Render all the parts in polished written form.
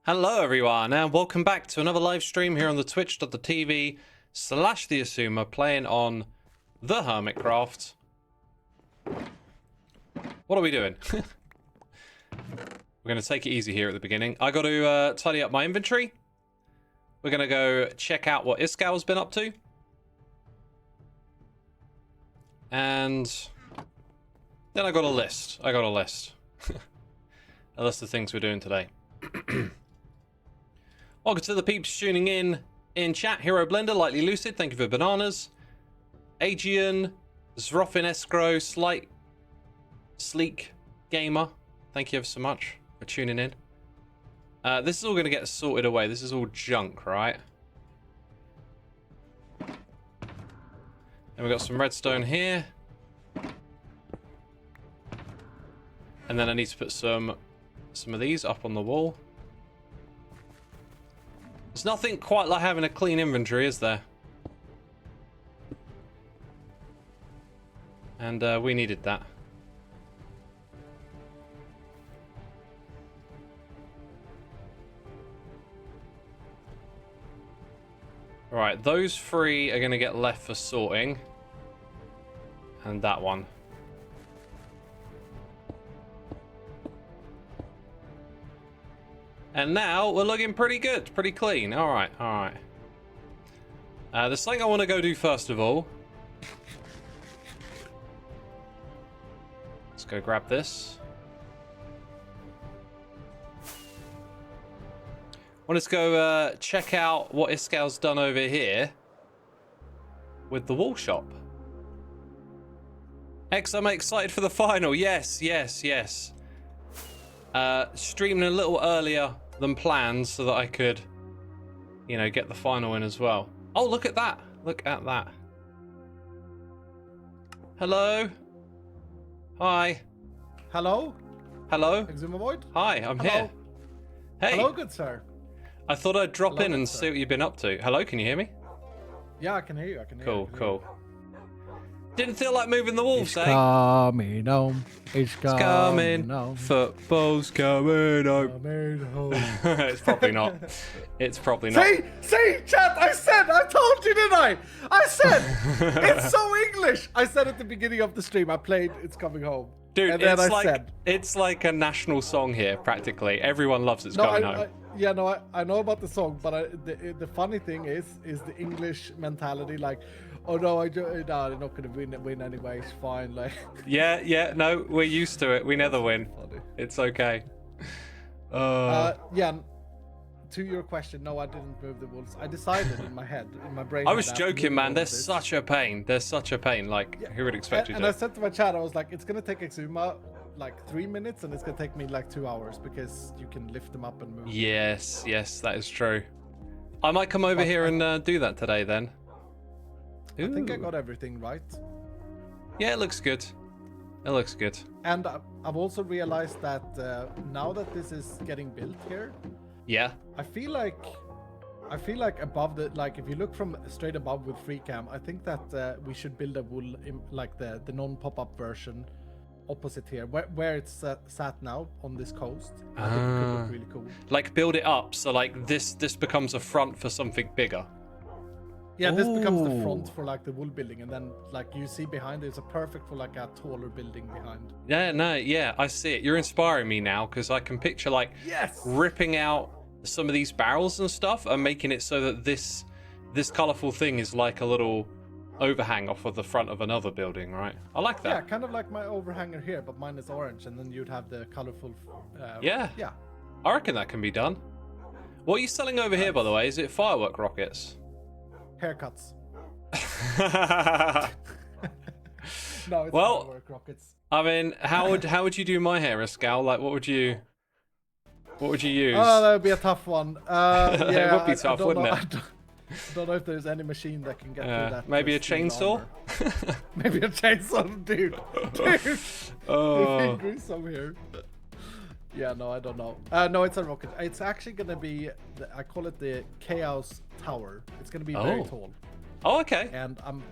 Hello everyone and welcome back to another live stream here on the twitch.tv/theXisuma playing on the Hermitcraft. What are we doing? We're going to take it easy here at the beginning. I got to tidy up my inventory. We're going to go check out what Iscall's been up to. And then I got a list. A list of things we're doing today. Welcome to the peeps tuning in chat. Hero Blender, Lightly Lucid, thank you for bananas. Aegean, Zrofin Escrow, Sleek Gamer, thank you ever so much for tuning in. This is all going to get sorted away. This is all junk, right? And we've got some redstone here. And then I need to put some of these up on the wall. There's nothing quite like having a clean inventory, is there? And we needed that. Right, those three are going to get left for sorting. And that one. And now we're looking pretty good, pretty clean. All right, all right. There's something I want to go do first of all. Let's go grab this. I want to go check out what Iscall's done over here with the wall shop. I'm excited for the final. Yes, yes, yes. Streaming a little earlier than planned so that I could, you know, get the final in as well. Oh, look at that. Look at that. Hello. Hi. Hello? Hello. xisumavoid? Hi, I'm here. Hey. Hello, good sir. I thought I'd drop in and see what you've been up to. Hello, can you hear me? Yeah, I can hear you. I can hear Cool, you. cool. Didn't feel like moving the wolves, eh? Coming home. It's Coming. home. Football's coming home. Coming home. It's probably not. It's probably not. See, chat, I told you, didn't I? I said, it's so English. I said at the beginning of the stream, I played It's Coming Home. Dude, and then it's like a national song here, practically. Everyone loves It's Coming Home. I know about the song, but the funny thing is the English mentality, like, oh no, they're not gonna win anyway. It's fine, like. Yeah, no, we're used to it. We never win. Funny. It's okay. Yeah. To your question, no, I didn't move the wolves. I decided in my head, in my brain. I was joking, man. They're such a pain. They're such a pain. Like, yeah, who would expect you to? And I said to my chat, I was like, it's gonna take Xisuma like 3 minutes, and it's gonna take me like 2 hours because you can lift them up and move. Yes, that is true. I might come over here and do that today then. I think I got everything right. Yeah, it looks good. It looks good. And I've also realized that now that this is getting built here, yeah, I feel like above the, like, if you look from straight above with free cam, I think that we should build a wool like the non-pop-up version opposite here, where it's sat now on this coast. I think it could look really cool. Like build it up so like this becomes a front for something bigger. Yeah, this becomes the front for like the wool building, and then like you see behind it's a perfect for like a taller building behind. Yeah, I see it. You're inspiring me now because I can picture like ripping out some of these barrels and stuff and making it so that this colorful thing is like a little overhang off of the front of another building, right? I like that. Yeah, kind of like my overhanger here, but mine is orange, and then you'd have the colorful. Yeah. I reckon that can be done. What are you selling over here, by the way? Is it firework rockets? Haircuts. No, it's firework rockets. I mean, how would you do my hair, Iscall? Like, what would you use? Oh, that would be a tough one. Yeah, it would be tough, wouldn't it? I don't know if there's any machine that can get through that. Maybe a chainsaw? Maybe a chainsaw, dude. Oh. Gruesome here. Yeah, no, I don't know. No, it's a rocket. It's actually gonna be, I call it the Chaos Tower. It's gonna be very tall. Oh, okay. And I'm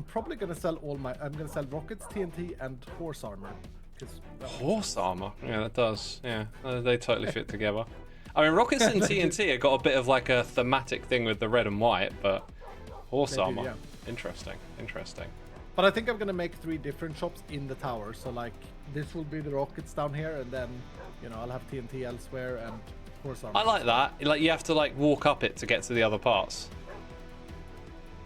probably gonna sell I'm gonna sell rockets, TNT, and horse armor. Horse armor? Yeah, that does. Yeah, they totally fit together. I mean, rockets and TNT have got a bit of like a thematic thing with the red and white, but horse armor. Yeah. Interesting. But I think I'm gonna make 3 different shops in the tower. So like this will be the rockets down here, and then I'll have TNT elsewhere and horse armor. I like that. Like you have to like walk up it to get to the other parts.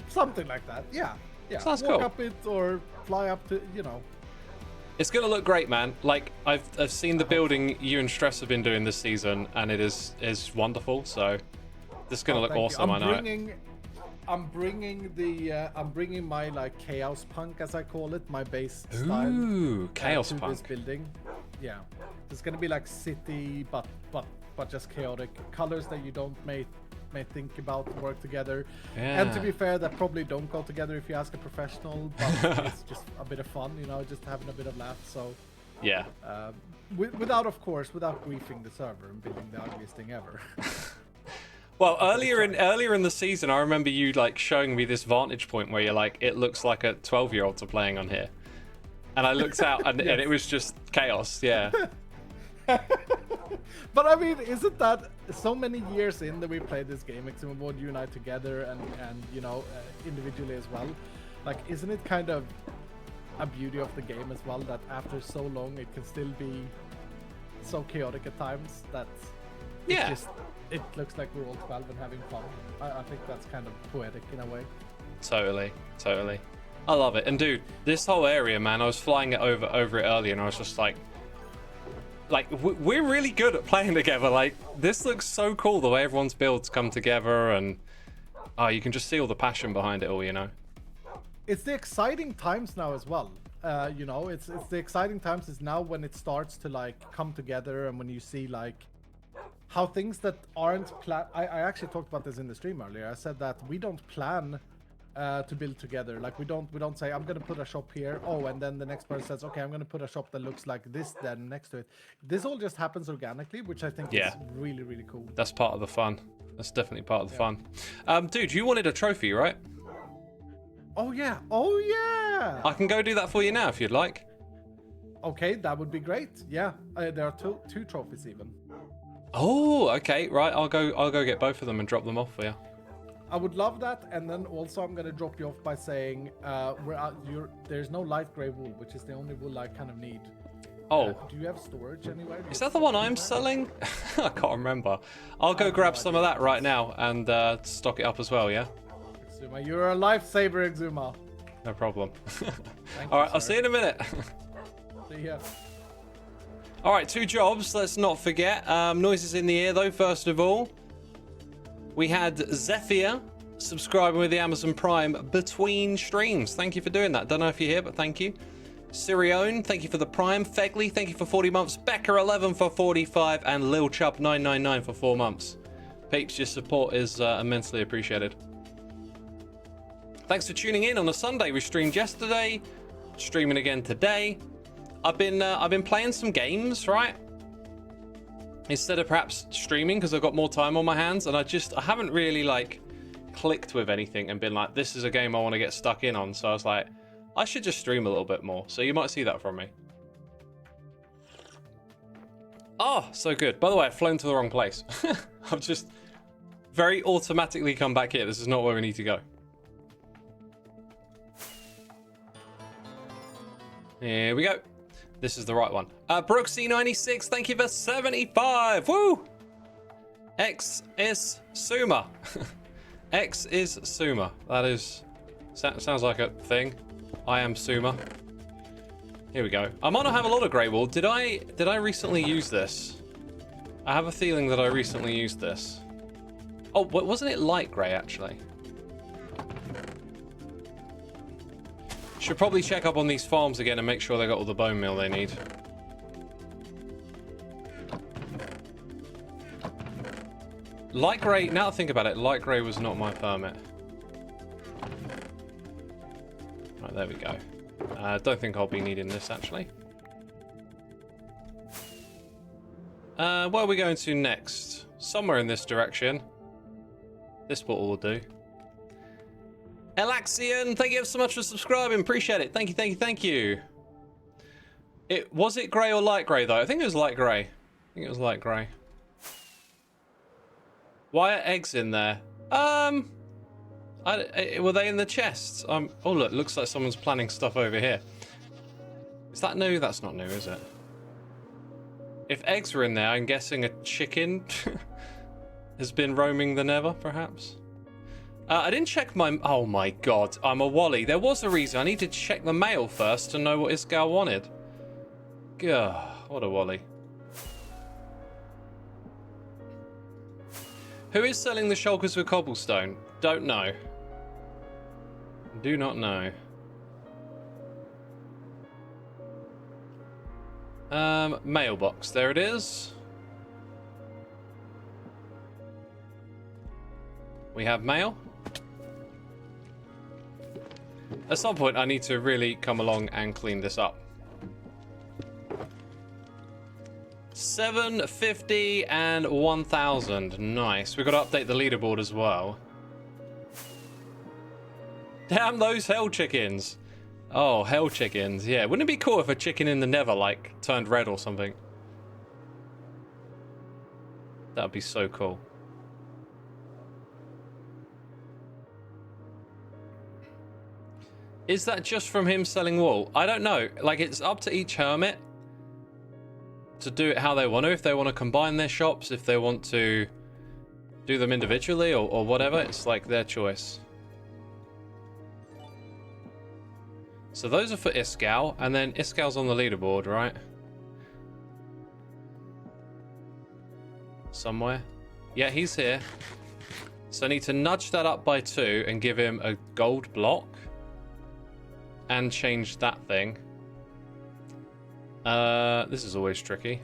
Something like that. Yeah. Sounds walk cool. up it or fly up to It's gonna look great, man. Like I've seen the building you and Stress have been doing this season, and it is wonderful. So this is gonna look awesome. I know. I'm bringing my like chaos punk, as I call it, my base style. Ooh, chaos to punk. this building. Yeah, it's gonna be like city, but just chaotic colors that you don't may think about work together. Yeah. And to be fair, that probably don't go together if you ask a professional. But it's just a bit of fun, just having a bit of laugh. So Yeah. without griefing the server and building the ugliest thing ever. Well, earlier in the season, I remember you like showing me this vantage point where you're like, it looks like a 12-year-olds are playing on here, and I looked out and, Yes. and it was just chaos. Yeah. But I mean, isn't that so many years in that we played this game, xisumavoid, you and I together, and individually as well? Like, isn't it kind of a beauty of the game as well that after so long it can still be so chaotic at times that Yeah. it looks like we're all 12 and having fun. I think that's kind of poetic in a way. Totally. I love it. And dude, this whole area, man, I was flying it over it earlier, and I was just like, we're really good at playing together. Like, this looks so cool the way everyone's builds come together, and you can just see all the passion behind it all. It's the exciting times now as well. It's the exciting times is now when it starts to like come together, and when you see like how things that aren't planned. I actually talked about this in the stream earlier. I said that we don't plan to build together. Like we don't say I'm gonna put a shop here. Oh, and then the next person says, okay, I'm gonna put a shop that looks like this then next to it. This all just happens organically, which I think is really, really cool. That's part of the fun. That's definitely part of the fun. Dude, you wanted a trophy, right? Oh yeah. I can go do that for you now if you'd like. Okay, that would be great. Yeah, there are two trophies even. Oh, okay, right. I'll go get both of them and drop them off for you. I would love that, and then also I'm gonna drop you off by saying there's no light gray wool, which is the only wool I kind of need. Oh, do you have storage anywhere? is that the one I'm selling? I can't remember. I'll go grab some of that right now and stock it up as well. Yeah. Xisuma, you're a lifesaver, Xisuma. No problem. Thank All right, you, I'll sir. see you in a minute. See ya. All right, 2 jobs. Let's not forget. Noises in the ear, though. First of all, we had Zephyr subscribing with the Amazon Prime between streams. Thank you for doing that. Don't know if you're here, but thank you. Sirione, thank you for the Prime. Fegley, thank you for 40 months. Becker11 for 45, and Lil Chubb 999 for 4 months. Peeps, your support is immensely appreciated. Thanks for tuning in on a Sunday. We streamed yesterday, streaming again today. I've been playing some games, right? Instead of perhaps streaming because I've got more time on my hands, and I haven't really like clicked with anything and been like, this is a game I want to get stuck in on. So I was like, I should just stream a little bit more. So you might see that from me. Oh, so good. By the way, I've flown to the wrong place. I've just very automatically come back here. This is not where we need to go. Here we go. This is the right one. Brooksy96, thank you for 75. Woo! X is Suma. X is Suma. That is sounds like a thing. I am Suma. Here we go. I might not have a lot of grey wool. Did I recently use this? I have a feeling that I recently used this. Oh, wasn't it light grey actually? Should probably check up on these farms again and make sure they got all the bone meal they need. Light grey, now that I think about it, light grey was not my permit. Right, there we go. Don't think I'll be needing this actually. Where are we going to next? Somewhere in this direction. This portal will do. Elaxian, thank you so much for subscribing. Appreciate it. Thank you. Was it grey or light grey though? I think it was light grey. Why are eggs in there? Were they in the chests? Oh look, looks like someone's planning stuff over here. Is that new? That's not new, is it? If eggs were in there, I'm guessing a chicken has been roaming the nether, perhaps. I didn't check my... Oh my god, I'm a Wally. There was a reason. I need to check the mail first to know what Iscall wanted. Gah, what a Wally. Who is selling the shulkers with cobblestone? Don't know. Do not know. Mailbox. There it is. We have mail. At some point, I need to really come along and clean this up. 750 and 1,000. Nice. We've got to update the leaderboard as well. Damn those hell chickens. Oh, hell chickens. Yeah, wouldn't it be cool if a chicken in the nether, like, turned red or something? That would be so cool. Is that just from him selling wool? I don't know. Like, it's up to each hermit to do it how they want to. If they want to combine their shops, if they want to do them individually or whatever, it's like their choice. So those are for Iscall, and then Iscall's on the leaderboard, right? Somewhere. Yeah, he's here. So I need to nudge that up by 2 and give him a gold block. And change that thing. This is always tricky.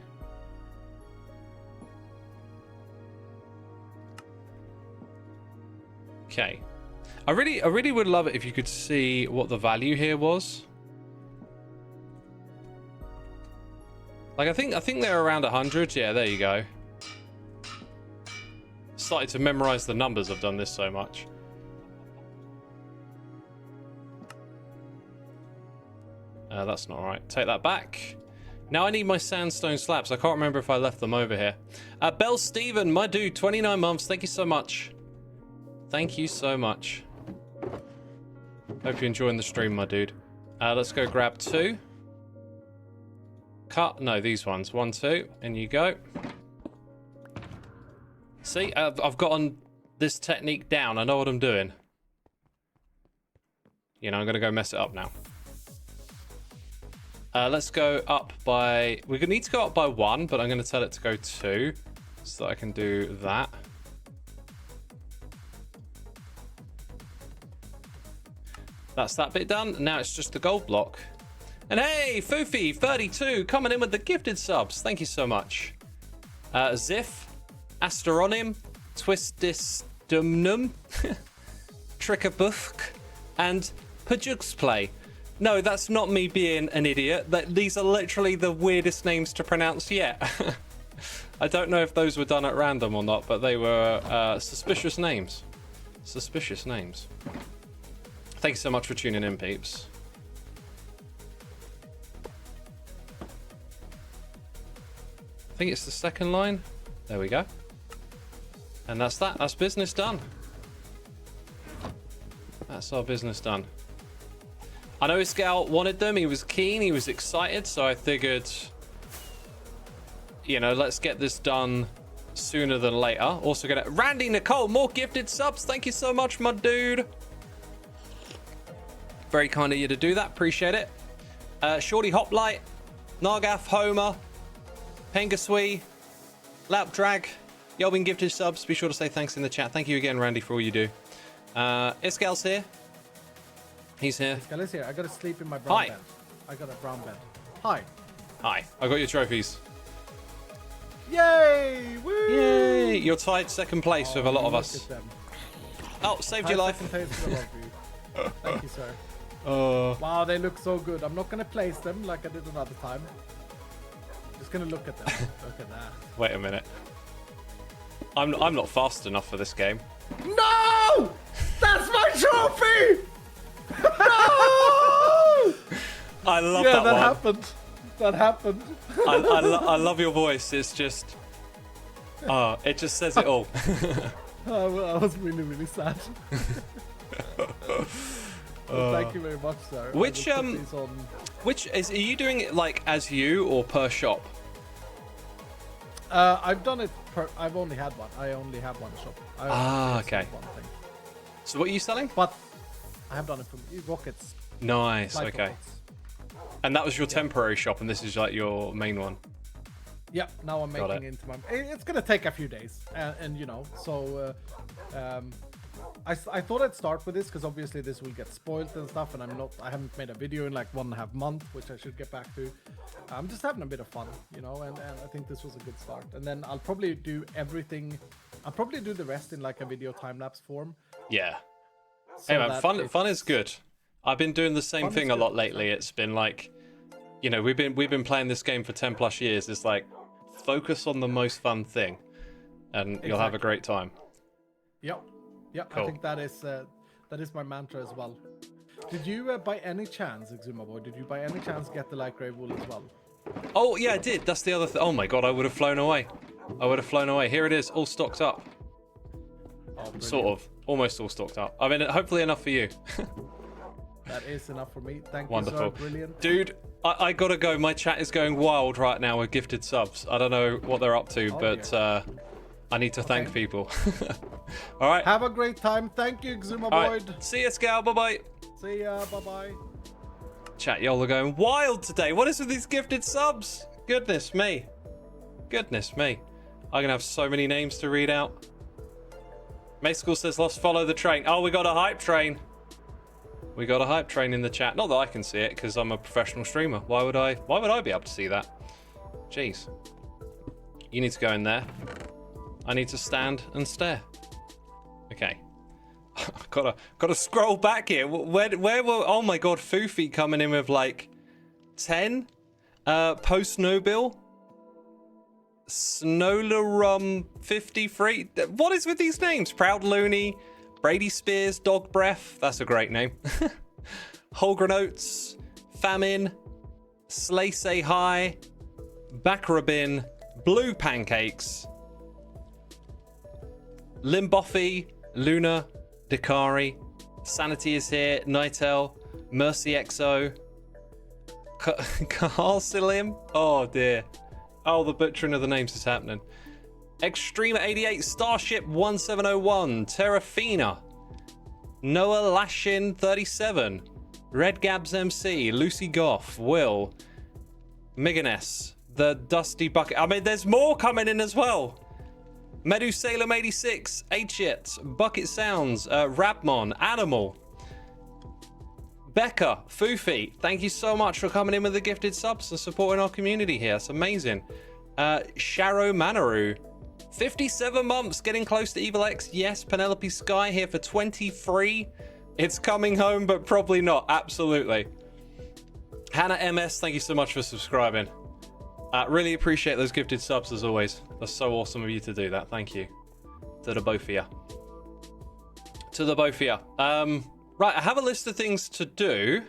Okay. I really would love it if you could see what the value here was. Like I think they're around 100. Yeah, there you go. Started to memorize the numbers. I've done this so much. That's not right. Take that back. Now I need my sandstone slabs. I can't remember if I left them over here. Bell Steven, my dude, 29 months. Thank you so much. Thank you so much. Hope you're enjoying the stream, my dude. Let's go grab 2. Cut. No, these ones. 1, 2. In you go. See, I've gotten this technique down. I know what I'm doing. You know, I'm going to go mess it up now. Let's go up by... We're going to need to go up by 1, but I'm going to tell it to go 2 so that I can do that. That's that bit done. Now it's just the gold block. And hey, Foofy32 coming in with the gifted subs. Thank you so much. Ziff, Asteronym, Twististumnum, Trickabusk, and Pajugsplay. No, that's not me being an idiot. These are literally the weirdest names to pronounce yet. I don't know if those were done at random or not, but they were suspicious names. Suspicious names. Thank you so much for tuning in, peeps. I think it's the second line. There we go. And that's that. That's business done. That's our business done. I know Iscall wanted them. He was keen. He was excited. So I figured, you know, let's get this done sooner than later. Also gonna... Randy Nicole, more gifted subs. Thank you so much, my dude. Very kind of you to do that. Appreciate it. Shorty Hoplite, Nargath, Homer, Pengasui, Lapdrag, y'all been gifted subs. Be sure to say thanks in the chat. Thank you again, Randy, for all you do. Iscall's here. He's here. Iscall is here. I gotta sleep in my brown bed. I got a brown bed. Hi. Hi. I got your trophies. Yay! Woo! Yay! You're tied second place with a lot of us. Oh, saved your life. Thank you, sir. Wow, they look so good. I'm not gonna place them like I did another time. Just gonna look at them. Look at that. Wait a minute. I'm not fast enough for this game. No! That's my trophy! No! I love that one. happened. That happened. I love your voice. It's just... Oh, it just says it all. Well, I was really, really sad. Thank you very much, sir. Which are you doing it like as you or per shop? I've done it per. I've only had one. I only have one shop. Okay. One thing. So what are you selling? But I have done it from rockets. Nice. Light Okay. rockets. And that was your temporary shop, and this is like your main one. Yeah. Now I'm making it into my. It's gonna take a few days, and you know, so. I thought I'd start with this because obviously this will get spoiled and stuff, and I haven't made a video in like 1.5 months, which I should get back to. I'm just having a bit of fun, you know, and I think this was a good start. And then I'll probably do everything. I'll probably do the rest in like a video time-lapse form. Yeah. So hey man, fun is good. I've been doing the same thing a lot lately. It's been like, you know, we've been playing this game for 10 plus years. It's like, focus on the most fun thing, and you'll have a great time. Yep. Yeah, cool. I think that is my mantra as well. Did you, by any chance, Xisumavoid, did you by any chance get the light grey wool as well? Oh yeah, I did. That's the other thing. Oh my god, I would have flown away. Here it is, all stocked up. Oh, sort of, almost all stocked up. I mean, hopefully enough for you. That is enough for me. Thank Wonderful. you, sir. Brilliant. Dude, I gotta go. My chat is going wild right now with gifted subs. I don't know what they're up to, but I need to thank people. All right. Have a great time. Thank you, Xisumavoid. Right. See you, Iscall. Bye-bye. See ya. Bye-bye. Chat, y'all are going wild today. What is with these gifted subs? Goodness me. Goodness me. I'm going to have so many names to read out. Mayschool says, let's follow the train. Oh, we got a hype train. We got a hype train in the chat. Not that I can see it because I'm a professional streamer. Why would I be able to see that? Jeez. You need to go in there. I need to stand and stare. Okay. gotta scroll back here. Where were, oh my god, Foofy coming in with like 10 post Nobil, Snolarum 53. What is with these names? Proud Looney, Brady Spears, Dog Breath, that's a great name. Holgren Oats, Famine, Slay Say Hi, Backrabin, Blue Pancakes, Limboffy, Luna, Dakari, Sanity is here, Nightel, Mercy XO, Carsilim. Oh dear. Oh, the butchering of the names is happening. Extreme 88, Starship 1701, Terrafina, Noah Lashin 37, Red Gabs MC, Lucy Goff, Will, Miganess, the Dusty Bucket. I mean, there's more coming in as well. Medu Salem 86, H-It, Bucket Sounds, Rabmon, Animal, Becca, Foofy, thank you so much for coming in with the gifted subs and supporting our community here. It's amazing. Sharo Manaru, 57 months, getting close to Evil X. Yes, Penelope Sky here for 23. It's coming home, but probably not. Absolutely. Hannah MS, thank you so much for subscribing. Really appreciate those gifted subs as always. That's so awesome of you to do that. Thank you. To the both of you. To the both of you. Right, I have a list of things to do.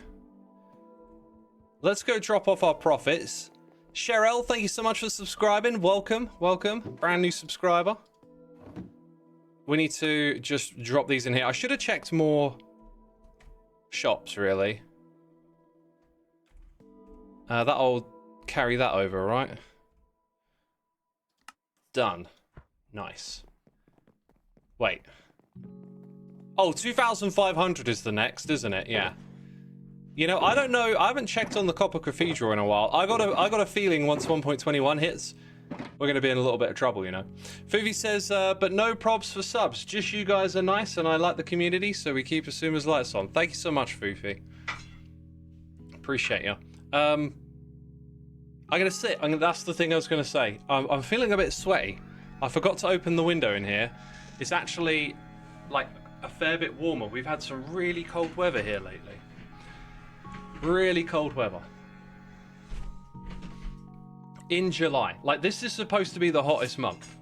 Let's go drop off our profits. Cheryl, thank you so much for subscribing. Welcome, welcome. Brand new subscriber. We need to just drop these in here. I should have checked more shops, really. That'll carry that over, right? Done. Nice. Wait. Oh, 2,500 is the next, isn't it? Yeah. You know, I don't know. I haven't checked on the Copper Cathedral in a while. I got a feeling once 1.21 hits, we're going to be in a little bit of trouble, you know. Fuvi says, but no probs for subs. Just you guys are nice, and I like the community, so we keep Xisuma's lights on. Thank you so much, Fufi. Appreciate you. I'm going to sit. That's the thing I was going to say. I'm feeling a bit sweaty. I forgot to open the window in here. It's actually, like, a fair bit warmer. We've had some really cold weather here lately. Really cold weather. In July. Like, this is supposed to be the hottest month.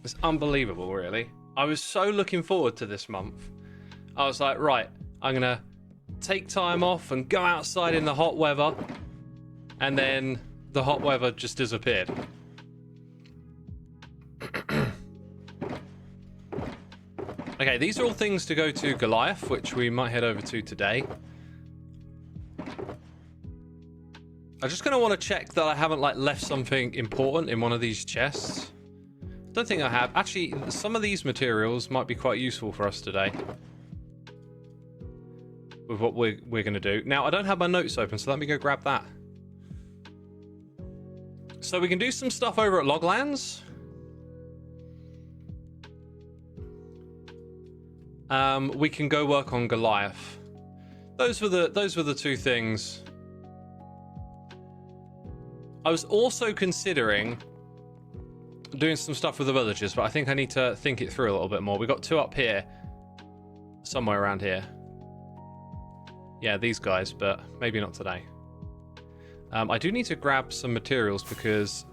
It's unbelievable, really. I was so looking forward to this month. I was like, right, I'm going to take time off and go outside in the hot weather. And then the hot weather just disappeared. Okay, these are all things to go to Goliath, which we might head over to today. I'm just going to want to check that I haven't like left something important in one of these chests. Don't think I have. Actually, some of these materials might be quite useful for us today. With what we're going to do. Now, I don't have my notes open, so let me go grab that. So we can do some stuff over at Loglands. We can go work on Goliath. Those were the two things. I was also considering doing some stuff with the villagers, but I think I need to think it through a little bit more. We got two up here, somewhere around here. Yeah, these guys, but maybe not today. I do need to grab some materials because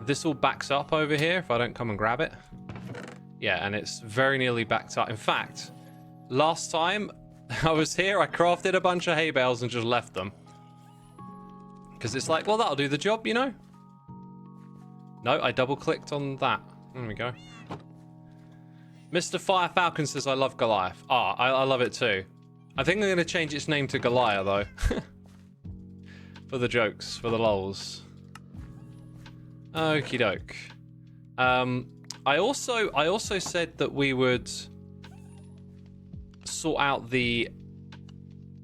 this all backs up over here if I don't come and grab it. Yeah, and it's very nearly backed up. In fact, last time I was here, I crafted a bunch of hay bales and just left them. Because it's like, well, that'll do the job, you know? No, I double-clicked on that. There we go. Mr. Fire Falcon says, I love Goliath. Ah, I love it too. I think I'm going to change its name to Goliath, though. For the jokes, for the lols. Okie doke. I also said that we would sort out the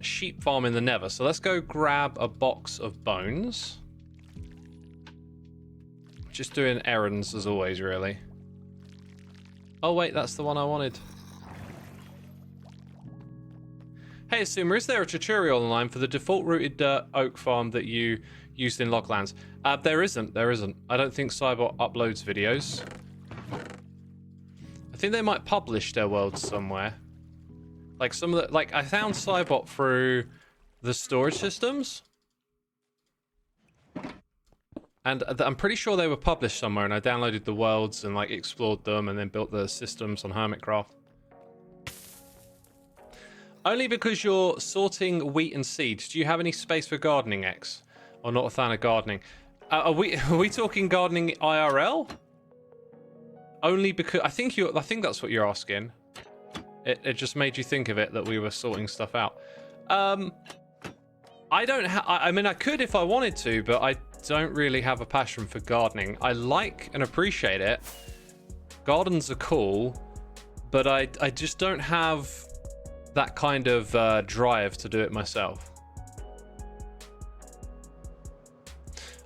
sheep farm in the Nether. So let's go grab a box of bones. Just doing errands as always, really. Oh wait, that's the one I wanted. Hey Xisuma, is there a tutorial online for the default rooted oak farm that you used in Loglands? There isn't. I don't think Cybot uploads videos. I think they might publish their worlds somewhere. Like some of the, like I found Cybot through the storage systems. And I'm pretty sure they were published somewhere, and I downloaded the worlds and like explored them and then built the systems on Hermitcraft. Only because you're sorting wheat and seeds. Do you have any space for gardening, X? Or not a fan of gardening? Are we talking gardening IRL? Only because I think that's what you're asking. It just made you think of it that we were sorting stuff out. I don't have. I mean, I could if I wanted to, but I don't really have a passion for gardening. I like and appreciate it. Gardens are cool, but I just don't have that kind of drive to do it myself.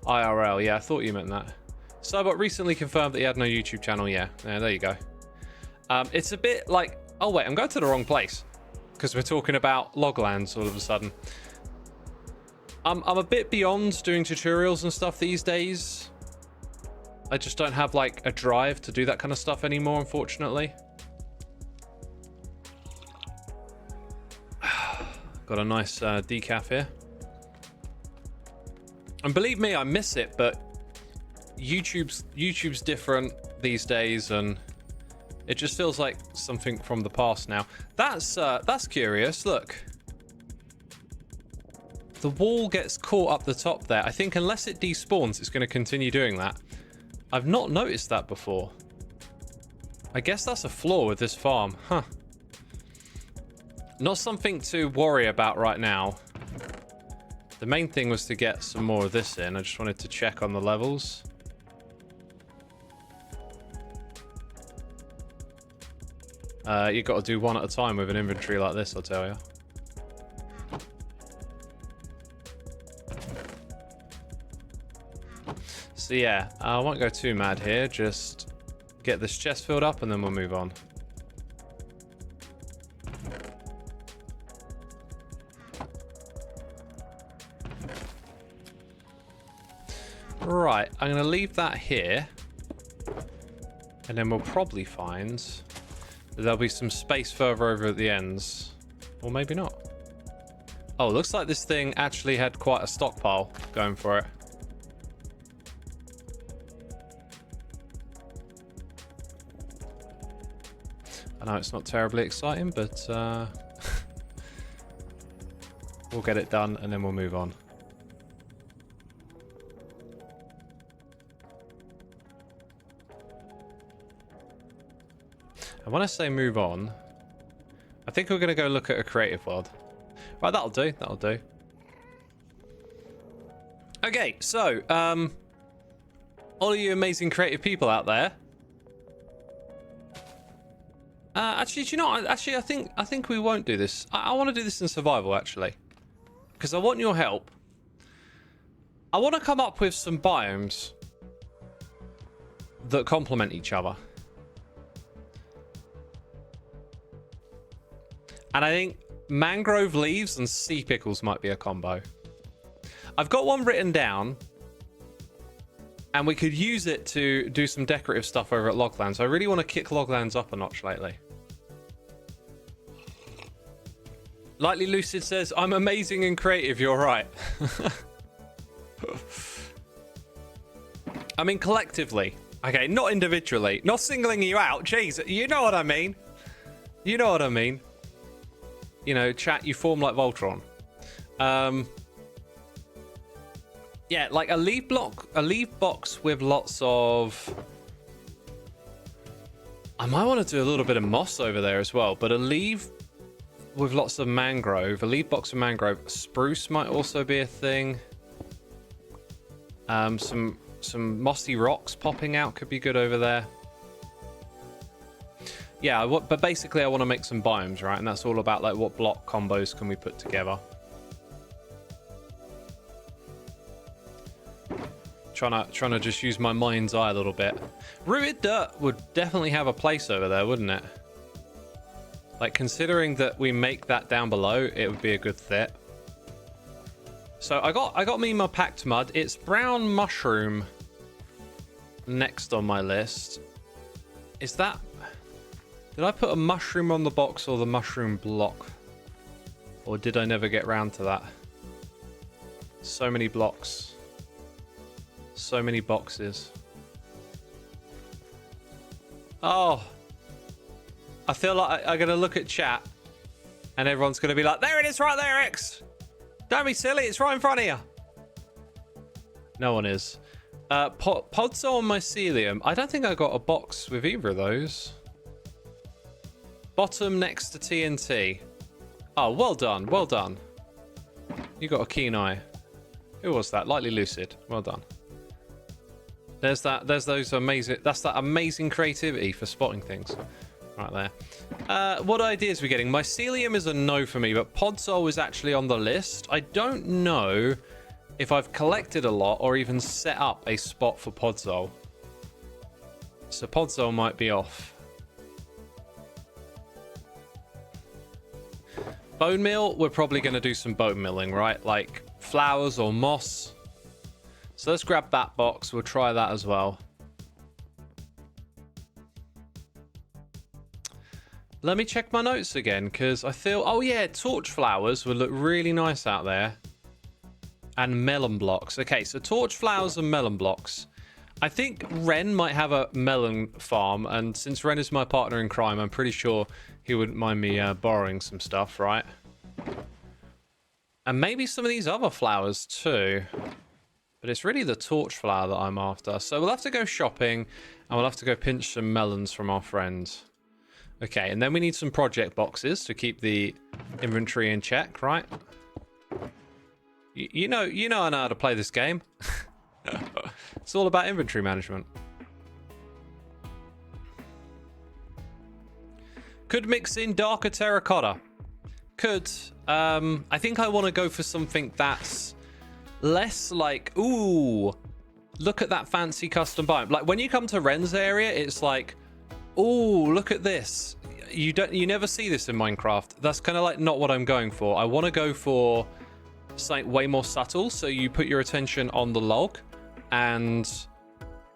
IRL, yeah, I thought you meant that. Cybot recently confirmed that he had no YouTube channel. Yeah, there you go. It's a bit like, oh wait, I'm going to the wrong place because we're talking about Loglands all of a sudden. I'm a bit beyond doing tutorials and stuff these days. I just don't have like a drive to do that kind of stuff anymore, unfortunately. Got a nice decaf here. And believe me, I miss it, but YouTube's different these days, and it just feels like something from the past now. That's curious. Look, the wall gets caught up the top there. I think unless it despawns, it's going to continue doing that. I've not noticed that before. I guess that's a flaw with this farm, huh? Not something to worry about right now. The main thing was to get some more of this in. I just wanted to check on the levels. You got to do one at a time with an inventory like this, I'll tell you. So yeah, I won't go too mad here. Just get this chest filled up and then we'll move on. Right, I'm going to leave that here. And then we'll probably find that there'll be some space further over at the ends. Or maybe not. Oh, looks like this thing actually had quite a stockpile going for it. I know it's not terribly exciting, but we'll get it done and then we'll move on. And when I say move on, I think we're going to go look at a creative world. Right, that'll do. That'll do. Okay, so, all of you amazing creative people out there. Actually, do you know what? Actually, I think we won't do this. I want to do this in survival, actually. Because I want your help. I want to come up with some biomes that complement each other. And I think mangrove leaves and sea pickles might be a combo. I've got one written down. And we could use it to do some decorative stuff over at Loglands. I really want to kick Loglands up a notch lately. Lightly Lucid says, I'm amazing and creative, you're right. I mean, collectively. Okay, not individually. Not singling you out. Jeez, you know what I mean. You know what I mean. You know, chat, you form like Voltron. Yeah, like a leaf box with lots of... I might want to do a little bit of moss over there as well, but a leaf with lots of mangrove, a leaf box of mangrove. Spruce might also be a thing. Some mossy rocks popping out could be good over there. Yeah, but basically I want to make some biomes, right? And that's all about like what block combos can we put together. Trying to just use my mind's eye a little bit. Rooted dirt would definitely have a place over there, wouldn't it? Like, considering that we make that down below, it would be a good fit. So I got me my packed mud. It's brown mushroom next on my list. Is that... Did I put a mushroom on the box or the mushroom block? Or did I never get round to that? So many blocks. So many boxes. Oh. I feel like I'm going to look at chat and everyone's going to be like, there it is right there, X. Don't be silly. It's right in front of you. No one is. Podzol and Mycelium. I don't think I got a box with either of those. Bottom next to TNT. Oh, well done. Well done. You got a keen eye. Who was that? Lightly Lucid. Well done. There's those amazing... That's that amazing creativity for spotting things. Right there. What ideas are we getting? Mycelium is a no for me, but Podzol is actually on the list. I don't know if I've collected a lot or even set up a spot for Podzol. So Podzol might be off. Bone meal, we're probably going to do some bone milling, right? Like flowers or moss. So let's grab that box. We'll try that as well. Let me check my notes again, because I feel... Oh, yeah, torch flowers would look really nice out there. And melon blocks. Okay, so torch flowers and melon blocks. I think Ren might have a melon farm, and since Ren is my partner in crime, I'm pretty sure he wouldn't mind me borrowing some stuff, right? And maybe some of these other flowers too. But it's really the torch flower that I'm after. So we'll have to go shopping, and we'll have to go pinch some melons from our friends. Okay, and then we need some project boxes to keep the inventory in check, right? You know I know how to play this game. It's all about inventory management. Could mix in darker terracotta. Could. I think I want to go for something that's less like, ooh, look at that fancy custom biome. Like when you come to Ren's area, it's like, ooh, look at this. You never see this in Minecraft. That's kind of like not what I'm going for. I want to go for something way more subtle. So you put your attention on the log and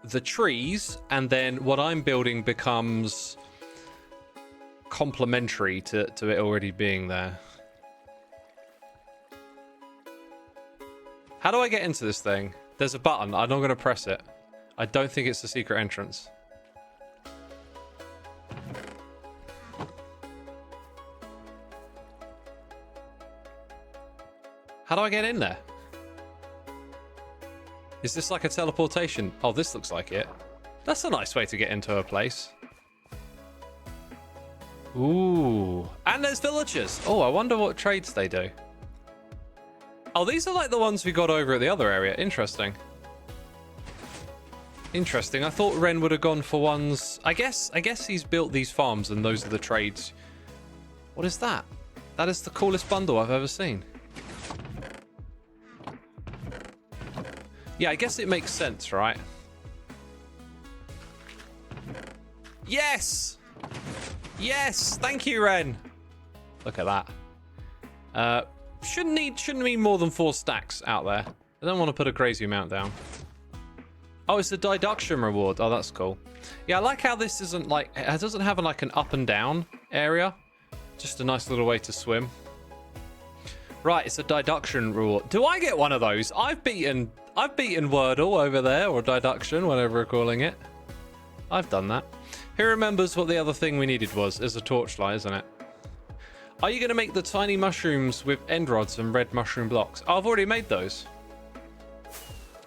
the trees, and then what I'm building becomes complementary to it already being there. How do I get into this thing? There's a button. I'm not going to press it. I don't think it's the secret entrance. How do I get in there? Is this like a teleportation? Oh, this looks like it. That's a nice way to get into a place. Ooh. And there's villagers. Oh, I wonder what trades they do. Oh, these are like the ones we got over at the other area. Interesting. Interesting. I thought Ren would have gone for ones... I guess he's built these farms and those are the trades. What is that? That is the coolest bundle I've ever seen. Yeah, I guess it makes sense, right? Yes! Yes! Thank you, Ren! Look at that. Shouldn't need more than 4 stacks out there. I don't want to put a crazy amount down. Oh, it's the deduction reward. Oh, that's cool. Yeah, I like how this isn't like... It doesn't have like an up and down area. Just a nice little way to swim. Right, it's a deduction reward. Do I get one of those? I've beaten Wordle over there, or deduction, whatever we're calling it. I've done that. Who remembers what the other thing we needed was? Is a torchlight, isn't it? Are you going to make the tiny mushrooms with end rods and red mushroom blocks? Oh, I've already made those.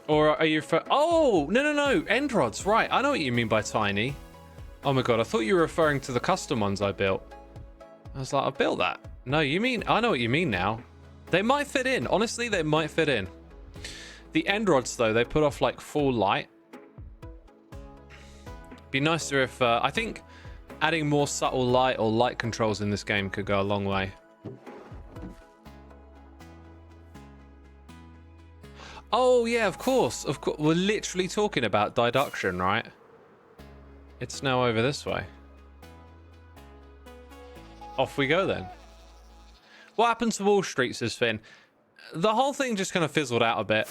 Or are you... Oh, no. End rods, right. I know what you mean by tiny. Oh my god, I thought you were referring to the custom ones I built. I was like, I built that. No, you mean... I know what you mean now. They might fit in. Honestly, they might fit in. The end rods, though, they put off like full light. Be nicer if... I think adding more subtle light or light controls in this game could go a long way. Oh, yeah, of course. Of course. We're literally talking about deduction, right? It's now over this way. Off we go, then. What happened to Wall Street, says Finn? The whole thing just kind of fizzled out a bit.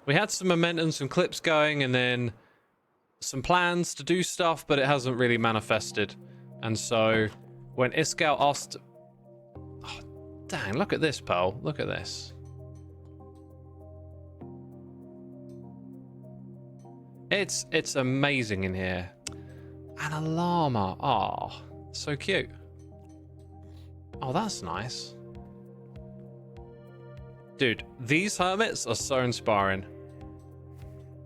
We had some momentum, some clips going, and then some plans to do stuff, but it hasn't really manifested. And so when Iscall asked... Oh, dang, look at this, Pearl. Look at this. It's amazing in here. And a llama. Oh, so cute. Oh, that's nice. Dude, these hermits are so inspiring.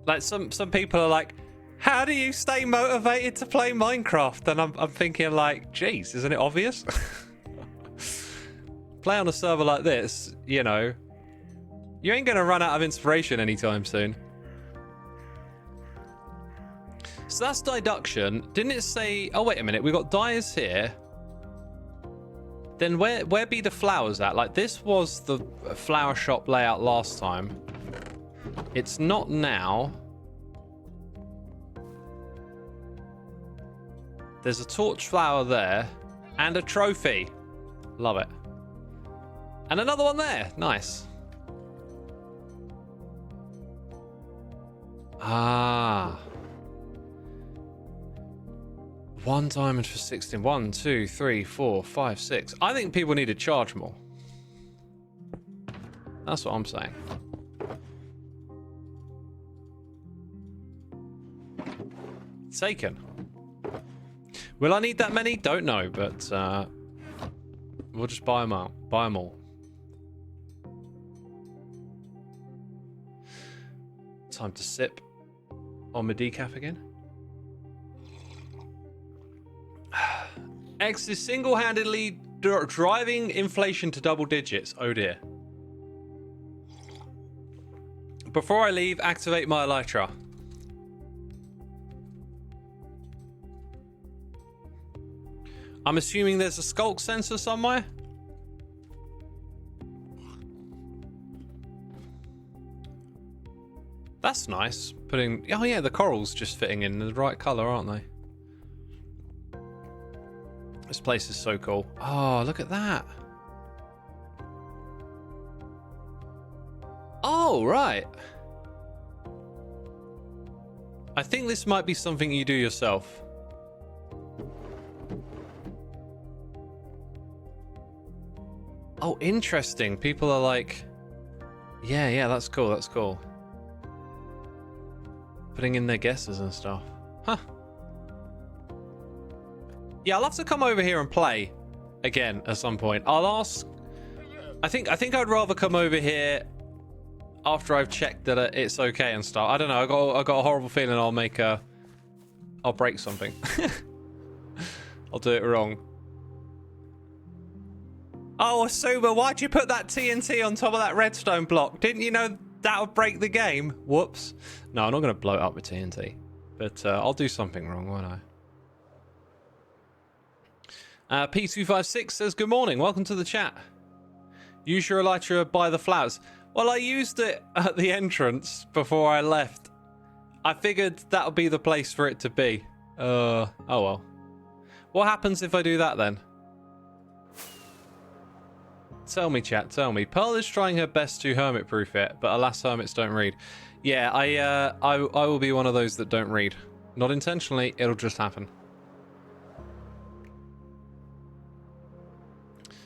Like, some people are like, how do you stay motivated to play Minecraft? And I'm thinking like, geez, isn't it obvious? Play on a server like this, you know, you ain't gonna run out of inspiration anytime soon. So that's deduction. Didn't it say... Oh, wait a minute. We got dyers here. Then where be the flowers at? Like, this was the flower shop layout last time. It's not now. There's a torch flower there. And a trophy. Love it. And another one there. Nice. Ah... 1 diamond for 16. 1, 2, 3, 4, 5, 6. I think people need to charge more. That's what I'm saying. Taken. Will I need that many? Don't know, but we'll just buy them out. Buy them all. Time to sip on my decaf again. X is single-handedly driving inflation to double digits. Oh dear. Before I leave, activate my elytra. I'm assuming there's a skulk sensor somewhere. That's nice. Putting... Oh yeah, the corals just fitting in the right colour, aren't they? This place is so cool. Oh, look at that. Oh, right. I think this might be something you do yourself. Oh, interesting. People are like... Yeah, that's cool, that's cool. Putting in their guesses and stuff. Huh. Yeah, I'll have to come over here and play again at some point. I'll ask... I think I'd rather come over here after I've checked that it's okay and stuff. I don't know. I got a horrible feeling I'll break something. I'll do it wrong. Oh, Xisuma, why'd you put that TNT on top of that redstone block? Didn't you know that would break the game? Whoops. No, I'm not going to blow it up with TNT. But I'll do something wrong, won't I? P256 says, good morning. Welcome to the chat. Use your elytra by the flowers. Well, I used it at the entrance before I left. I figured that would be the place for it to be. Oh well. What happens if I do that then? Tell me, chat, tell me. Pearl is trying her best to hermit-proof it, but alas, hermits don't read. Yeah, I will be one of those that don't read. Not intentionally, it'll just happen.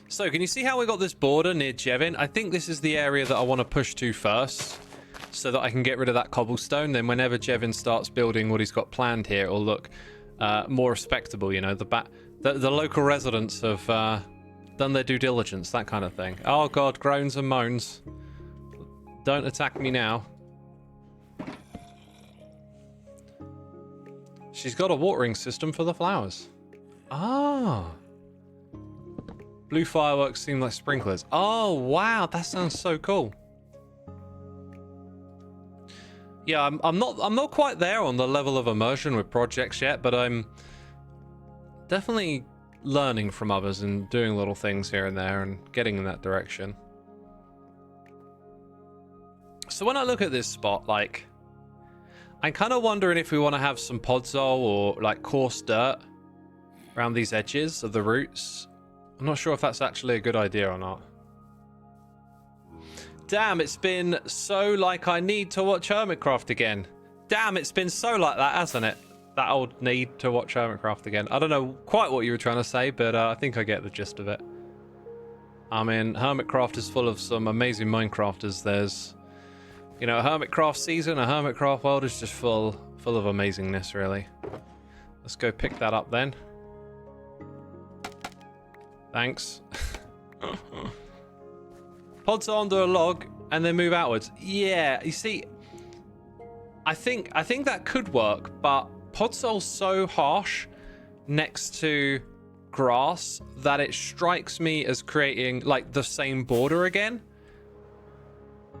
So, can you see how we got this border near Jevin? I think this is the area that I want to push to first, so that I can get rid of that cobblestone. Then whenever Jevin starts building what he's got planned here, it'll look more respectable, you know. The local residents have done their due diligence, that kind of thing. Oh god, groans and moans. Don't attack me now. She's got a watering system for the flowers. Ah. Blue fireworks seem like sprinklers. Oh, wow, that sounds so cool. Yeah, I'm not quite there on the level of immersion with projects yet, but I'm definitely learning from others and doing little things here and there and getting in that direction. So when I look at this spot, like, I'm kind of wondering if we want to have some podzol or like coarse dirt around these edges of the roots. I'm not sure if that's actually a good idea or not. Damn, it's been so like I need to watch Hermitcraft again. Damn, it's been so like that, hasn't it? That old need to watch Hermitcraft again. I don't know quite what you were trying to say, but I think I get the gist of it. I mean, Hermitcraft is full of some amazing Minecrafters. There's, you know, a Hermitcraft season, a Hermitcraft world is just full of amazingness, really. Let's go pick that up then. Thanks. Pods onto a log and then move outwards. Yeah, you see, I think that could work, but podsol's so harsh next to grass that it strikes me as creating like the same border again.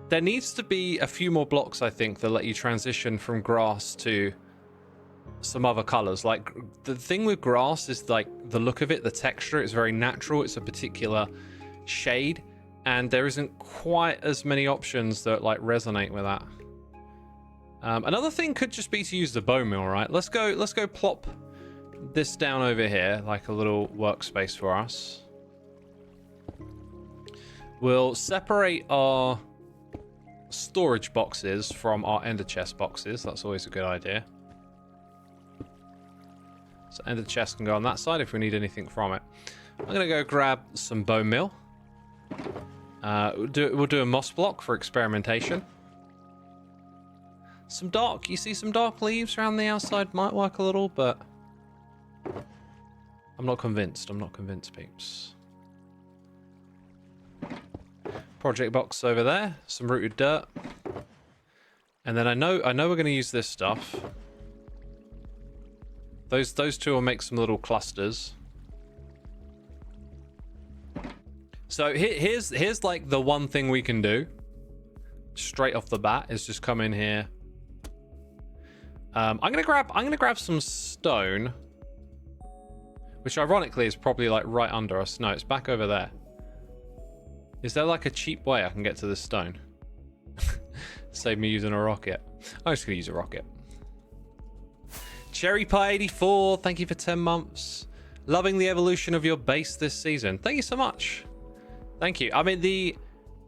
There needs to be a few more blocks, I think, that let you transition from grass to some other colors. Like, the thing with grass is like the look of it, the texture is very natural. It's a particular shade, and there isn't quite as many options that like resonate with that. Another thing could just be to use the bone mill, right? Let's go plop this down over here, like a little workspace for us. We'll separate our storage boxes from our ender chest boxes. That's always a good idea. So ender chest can go on that side if we need anything from it. I'm gonna go grab some bone meal. We'll do a moss block for experimentation. You see some dark leaves around the outside might work a little, but I'm not convinced. I'm not convinced, peeps. Project box over there, some rooted dirt. And then I know we're going to use this stuff. Those two will make some little clusters. So here's like the one thing we can do straight off the bat is just come in here. I'm gonna grab some stone, which ironically is probably like right under us. No, it's back over there. Is there like a cheap way I can get to this stone? Save me using a rocket. I'm just gonna use a rocket. Cherry Pie 84, thank you for 10 months. Loving the evolution of your base this season. Thank you so much. Thank you. I mean, the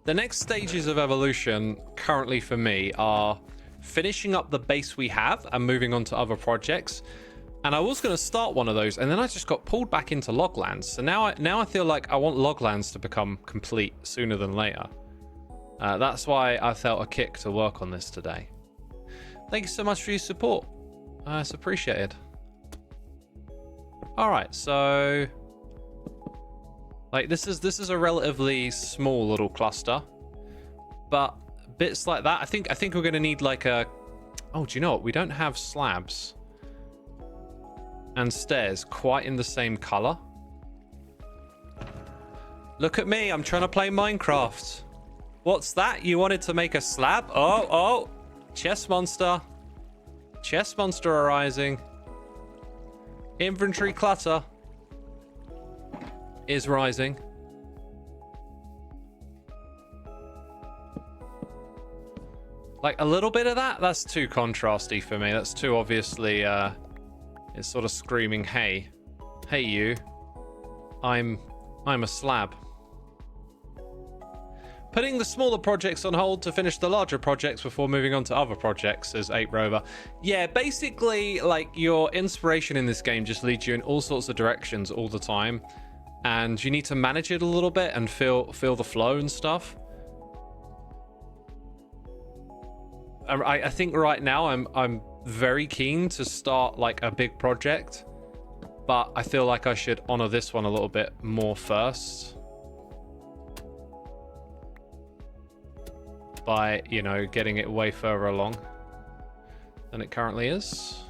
next stages of evolution currently for me are finishing up the base we have and moving on to other projects. And I was going to start one of those, and then I just got pulled back into loglands. So now I feel like I want loglands to become complete sooner than later. That's why I felt a kick to work on this today. Thank you so much for your support. It's appreciated. All right, so like this is a relatively small little cluster, but bits like that. I think we're going to need like a. Oh, do you know what? We don't have slabs and stairs quite in the same color. Look at me. I'm trying to play Minecraft. What's that? You wanted to make a slab? Oh. Chest monster. Chest monster arising. Inventory clutter is rising. Like a little bit of that? That's too contrasty for me. That's too obviously, it's sort of screaming, hey you, I'm a slab. Putting the smaller projects on hold to finish the larger projects before moving on to other projects, says 8Rover. Yeah, basically, like, your inspiration in this game just leads you in all sorts of directions all the time. And you need to manage it a little bit and feel the flow and stuff. I think right now I'm very keen to start, like, a big project. But I feel like I should honor this one a little bit more first. By, you know, getting it way further along than it currently is.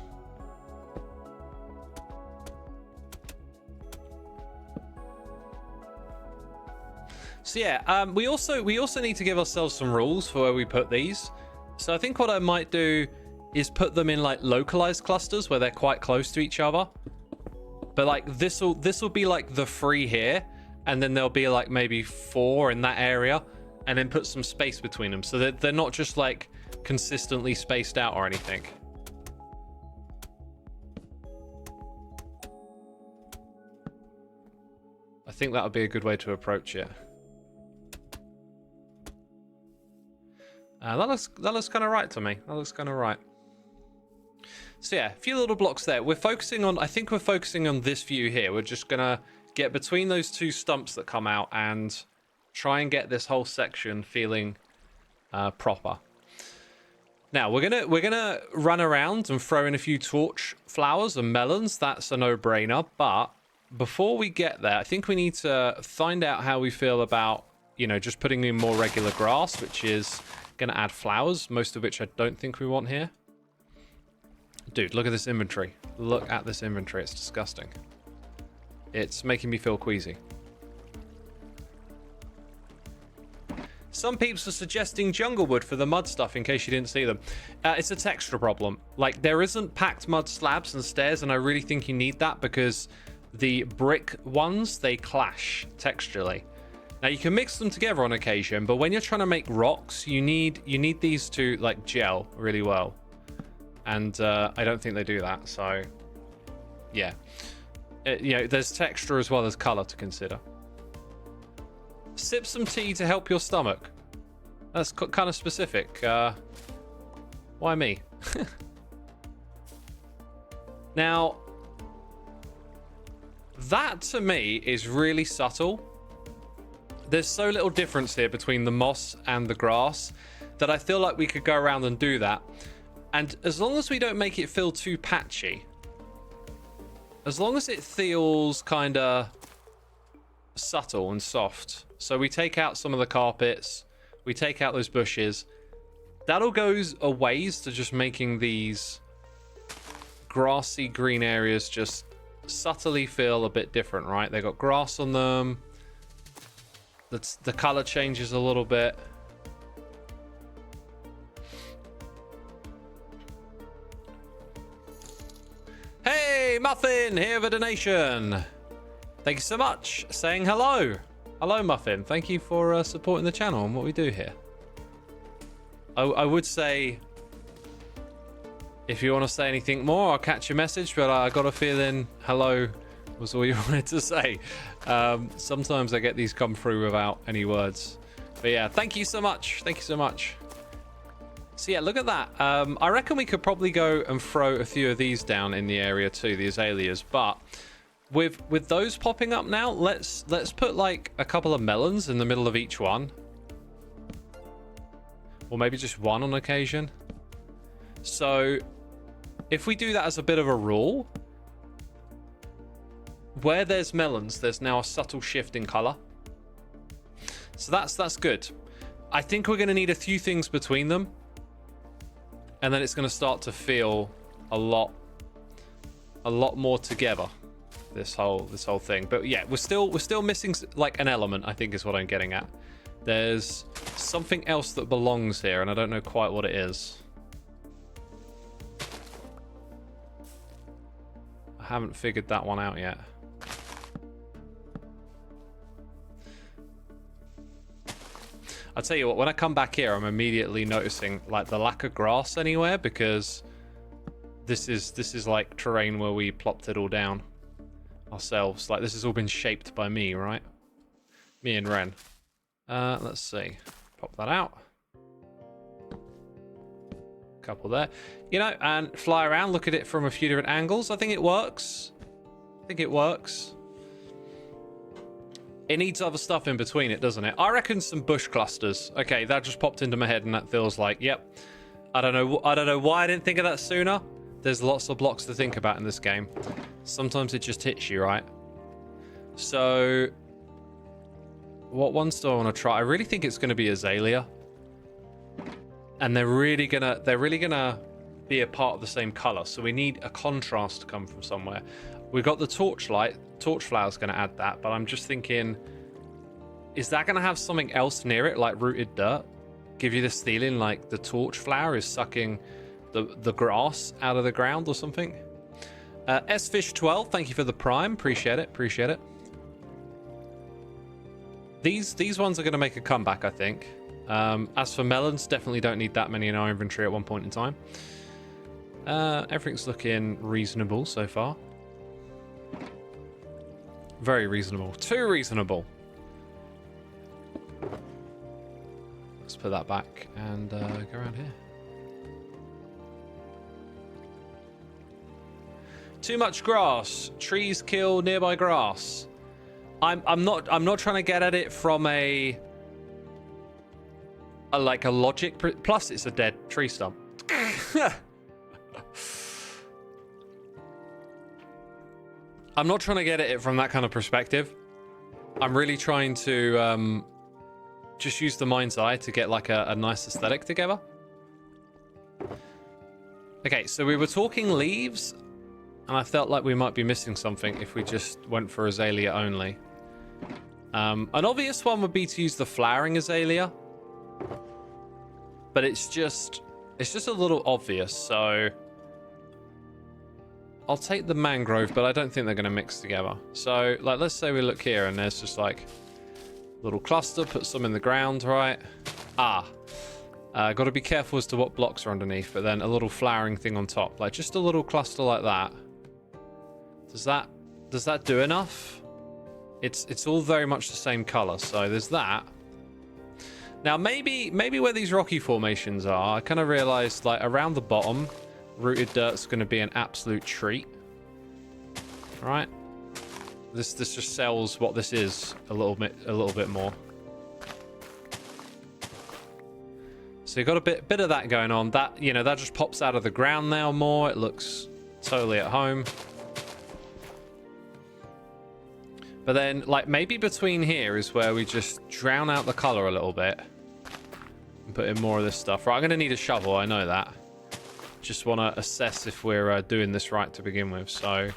So yeah, we also need to give ourselves some rules for where we put these. So I think what I might do is put them in like localized clusters where they're quite close to each other. But like this'll be like the 3 here, and then there'll be like maybe 4 in that area. And then put some space between them so that they're not just like consistently spaced out or anything. I think that would be a good way to approach it. That looks kind of right to me. That looks kind of right. So yeah, a few little blocks there. I think we're focusing on this view here. We're just gonna get between those 2 stumps that come out and try and get this whole section feeling proper. Now we're gonna run around and throw in a few torch flowers and melons. That's a no-brainer. But before we get there, I think we need to find out how we feel about, you know, just putting in more regular grass, which is gonna add flowers, most of which I don't think we want here. Dude, look at this inventory. Look at this inventory. It's disgusting. It's making me feel queasy. Some peeps are suggesting jungle wood for the mud stuff in case you didn't see them. It's a texture problem. Like, there isn't packed mud slabs and stairs, and I really think you need that because the brick ones, they clash texturally. Now, you can mix them together on occasion, but when you're trying to make rocks, you need these to, like, gel really well. And I don't think they do that, so yeah. You know, there's texture as well as color to consider. Sip some tea to help your stomach. That's kind of specific. Why me? Now, that to me is really subtle. There's so little difference here between the moss and the grass that I feel like we could go around and do that. And as long as we don't make it feel too patchy, as long as it feels kind of subtle and soft. So we take out some of the carpets, we take out those bushes. That'll go a ways to just making these grassy green areas just subtly feel a bit different, right? They got grass on them. The color changes a little bit. Hey, Muffin, here with a donation. Thank you so much. Saying hello. Hello, Muffin. Thank you for supporting the channel and what we do here. I would say, if you want to say anything more, I'll catch your message, but I got a feeling hello was all you wanted to say. Sometimes I get these come through without any words. But yeah, thank you so much. Thank you so much. So yeah, look at that. I reckon we could probably go and throw a few of these down in the area too, the azaleas. But with those popping up now, let's put like a couple of melons in the middle of each one. Or maybe just one on occasion. So if we do that as a bit of a rule, where there's melons, there's now a subtle shift in color. So that's good. I think we're going to need a few things between them. And then it's going to start to feel a lot more together. this whole thing. But yeah, we're still missing like an element, I think is what I'm getting at. There's something else that belongs here, and I don't know quite what it is. I haven't figured that one out yet. I'll tell you what, when I come back here, I'm immediately noticing like the lack of grass anywhere, because this is like terrain where we plopped it all down ourselves. Like this has all been shaped by me, right? Me and Ren. Let's see. Pop that out. Couple there. You know, and fly around, look at it from a few different angles. I think it works. It needs other stuff in between it, doesn't it? I reckon some bush clusters. Okay, that just popped into my head, and that feels like, yep. I don't know why I didn't think of that sooner. There's lots of blocks to think about in this game. Sometimes it just hits you, right? So, what ones do I want to try? I really think it's going to be azalea, and they're really gonna be a part of the same color. So we need a contrast to come from somewhere. We've got the torchlight. Torchflower's going to add that, but I'm just thinking, is that going to have something else near it, like rooted dirt? Give you this feeling like the torchflower is sucking the grass out of the ground or something. sfish12, thank you for the prime. Appreciate it. These ones are going to make a comeback, I think. As for melons, definitely don't need that many in our inventory at one point in time. Everything's looking reasonable so far. Very reasonable. Too reasonable. Let's put that back and go around here. Too much grass. Trees kill nearby grass. I'm not trying to get at it from a logic. Plus, it's a dead tree stump. I'm not trying to get at it from that kind of perspective. I'm really trying to just use the mind's eye to get like a nice aesthetic together. Okay, so we were talking leaves, and I felt like we might be missing something if we just went for azalea only. An obvious one would be to use the flowering azalea, but it's just a little obvious, so I'll take the mangrove, but I don't think they're going to mix together. So, like, let's say we look here and there's just like a little cluster, put some in the ground, right? Got to be careful as to what blocks are underneath, but then a little flowering thing on top, like just a little cluster like that. Does that do enough? It's all very much the same color, so there's that. Now maybe where these rocky formations are, I kind of realized like around the bottom, rooted dirt's going to be an absolute treat. Right? This just sells what this is a little bit more. So you've got a bit of that going on. That, you know, that just pops out of the ground now more. It looks totally at home. But then, like, maybe between here is where we just drown out the color a little bit and put in more of this stuff. Right, I'm going to need a shovel, I know that. Just want to assess if we're doing this right to begin with. So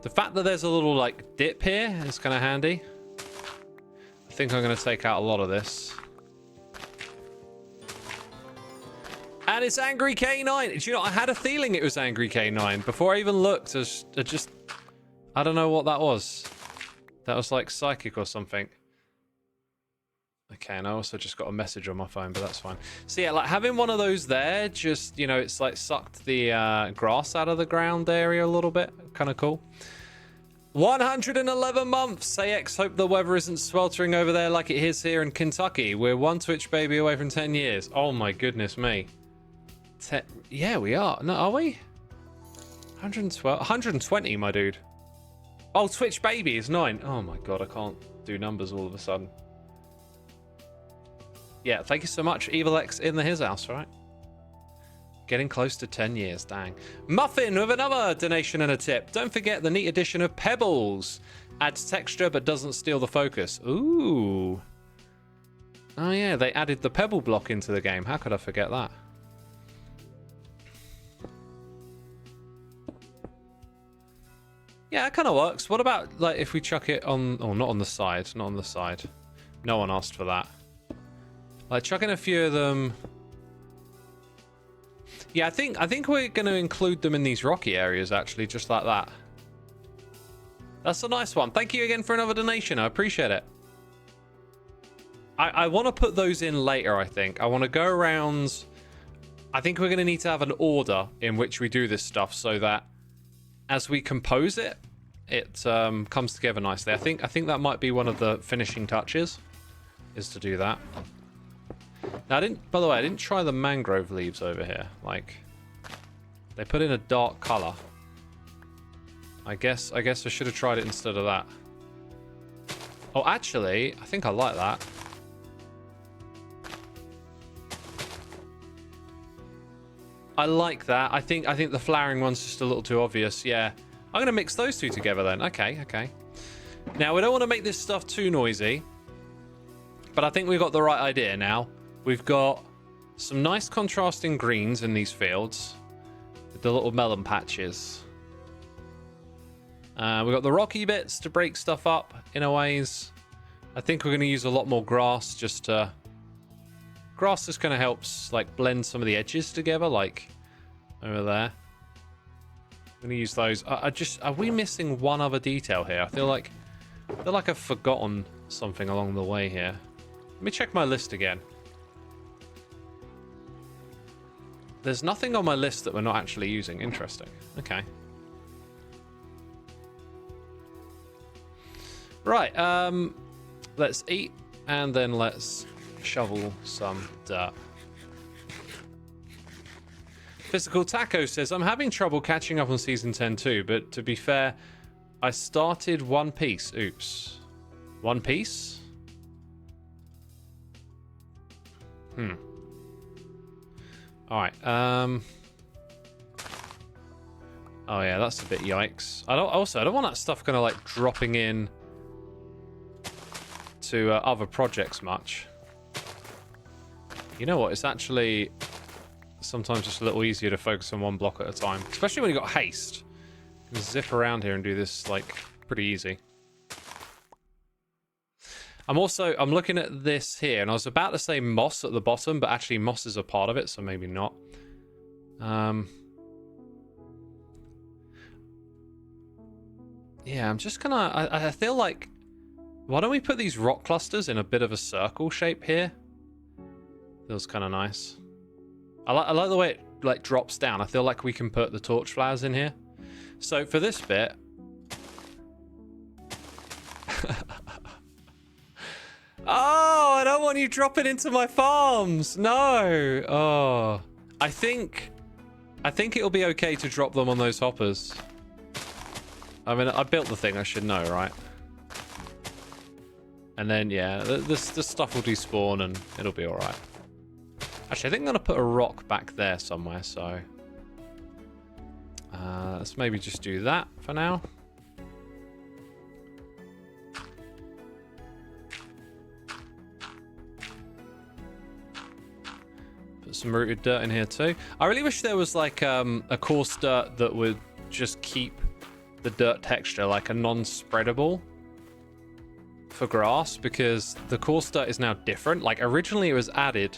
the fact that there's a little, like, dip here is kind of handy. I think I'm going to take out a lot of this. And it's Angry K9. Do you know, I had a feeling it was Angry K9. Before I even looked, I don't know what that was. That was like psychic or something. Okay, and I also just got a message on my phone, but that's fine. So yeah, like having one of those there, just, you know, it's like sucked the grass out of the ground area a little bit. Kind of cool. 111 months. AX, hope the weather isn't sweltering over there like it is here in Kentucky. We're one Twitch baby away from 10 years. Oh my goodness me. Yeah, we are. No, are we? 112, 120, my dude. Oh, Twitch baby is 9. Oh my god, I can't do numbers all of a sudden. Yeah, thank you so much, Evil X in his house, right? Getting close to 10 years, dang. Muffin with another donation and a tip. Don't forget the neat addition of pebbles. Adds texture but doesn't steal the focus. Ooh. Oh yeah, they added the pebble block into the game. How could I forget that? Yeah, that kind of works. What about like if we chuck it on? Oh, not on the side. Not on the side. No one asked for that. Like chucking a few of them. Yeah, I think we're going to include them in these rocky areas actually, just like that. That's a nice one. Thank you again for another donation. I appreciate it. I want to put those in later, I think. I want to go around. I think we're going to need to have an order in which we do this stuff so that as we compose it, it comes together nicely. I think that might be one of the finishing touches, is to do that. Now, by the way, I didn't try the mangrove leaves over here. Like, they put in a dark color. I guess I should have tried it instead of that. Oh, actually, I think I like that. I like that. I think the flowering one's just a little too obvious. Yeah. I'm going to mix those two together then. Okay. Now, we don't want to make this stuff too noisy. But I think we've got the right idea now. We've got some nice contrasting greens in these fields. With the little melon patches. We've got the rocky bits to break stuff up in a ways. I think we're going to use a lot more grass just to... Grass just kind of helps like blend some of the edges together, like over there. I'm gonna use those. Are we missing one other detail here? I feel like I've forgotten something along the way here. Let me check my list again. There's nothing on my list that we're not actually using. Interesting. Okay. Right. Let's eat and then let's shovel some dirt. Physical Taco says, I'm having trouble catching up on Season 10 too, but to be fair, I started One Piece. Oops. One Piece? Alright, oh yeah, that's a bit yikes. I don't want that stuff kind of like dropping in to other projects much. You know what? It's actually sometimes just a little easier to focus on one block at a time, especially when you've got haste. You can zip around here and do this like pretty easy. I'm looking at this here, and I was about to say moss at the bottom, but actually moss is a part of it, so maybe not. Yeah, I'm just gonna. I feel like, why don't we put these rock clusters in a bit of a circle shape here? Feels kind of nice. I like the way it like drops down. I feel like we can put the torch flowers in here. So for this bit, oh, I don't want you dropping into my farms. No. Oh, I think it'll be okay to drop them on those hoppers. I mean, I built the thing. I should know, right? And then yeah, this stuff will despawn and it'll be all right. Actually, I think I'm going to put a rock back there somewhere, so... let's maybe just do that for now. Put some rooted dirt in here too. I really wish there was like a coarse dirt that would just keep the dirt texture, like a non-spreadable for grass, because the coarse dirt is now different. Like originally it was added,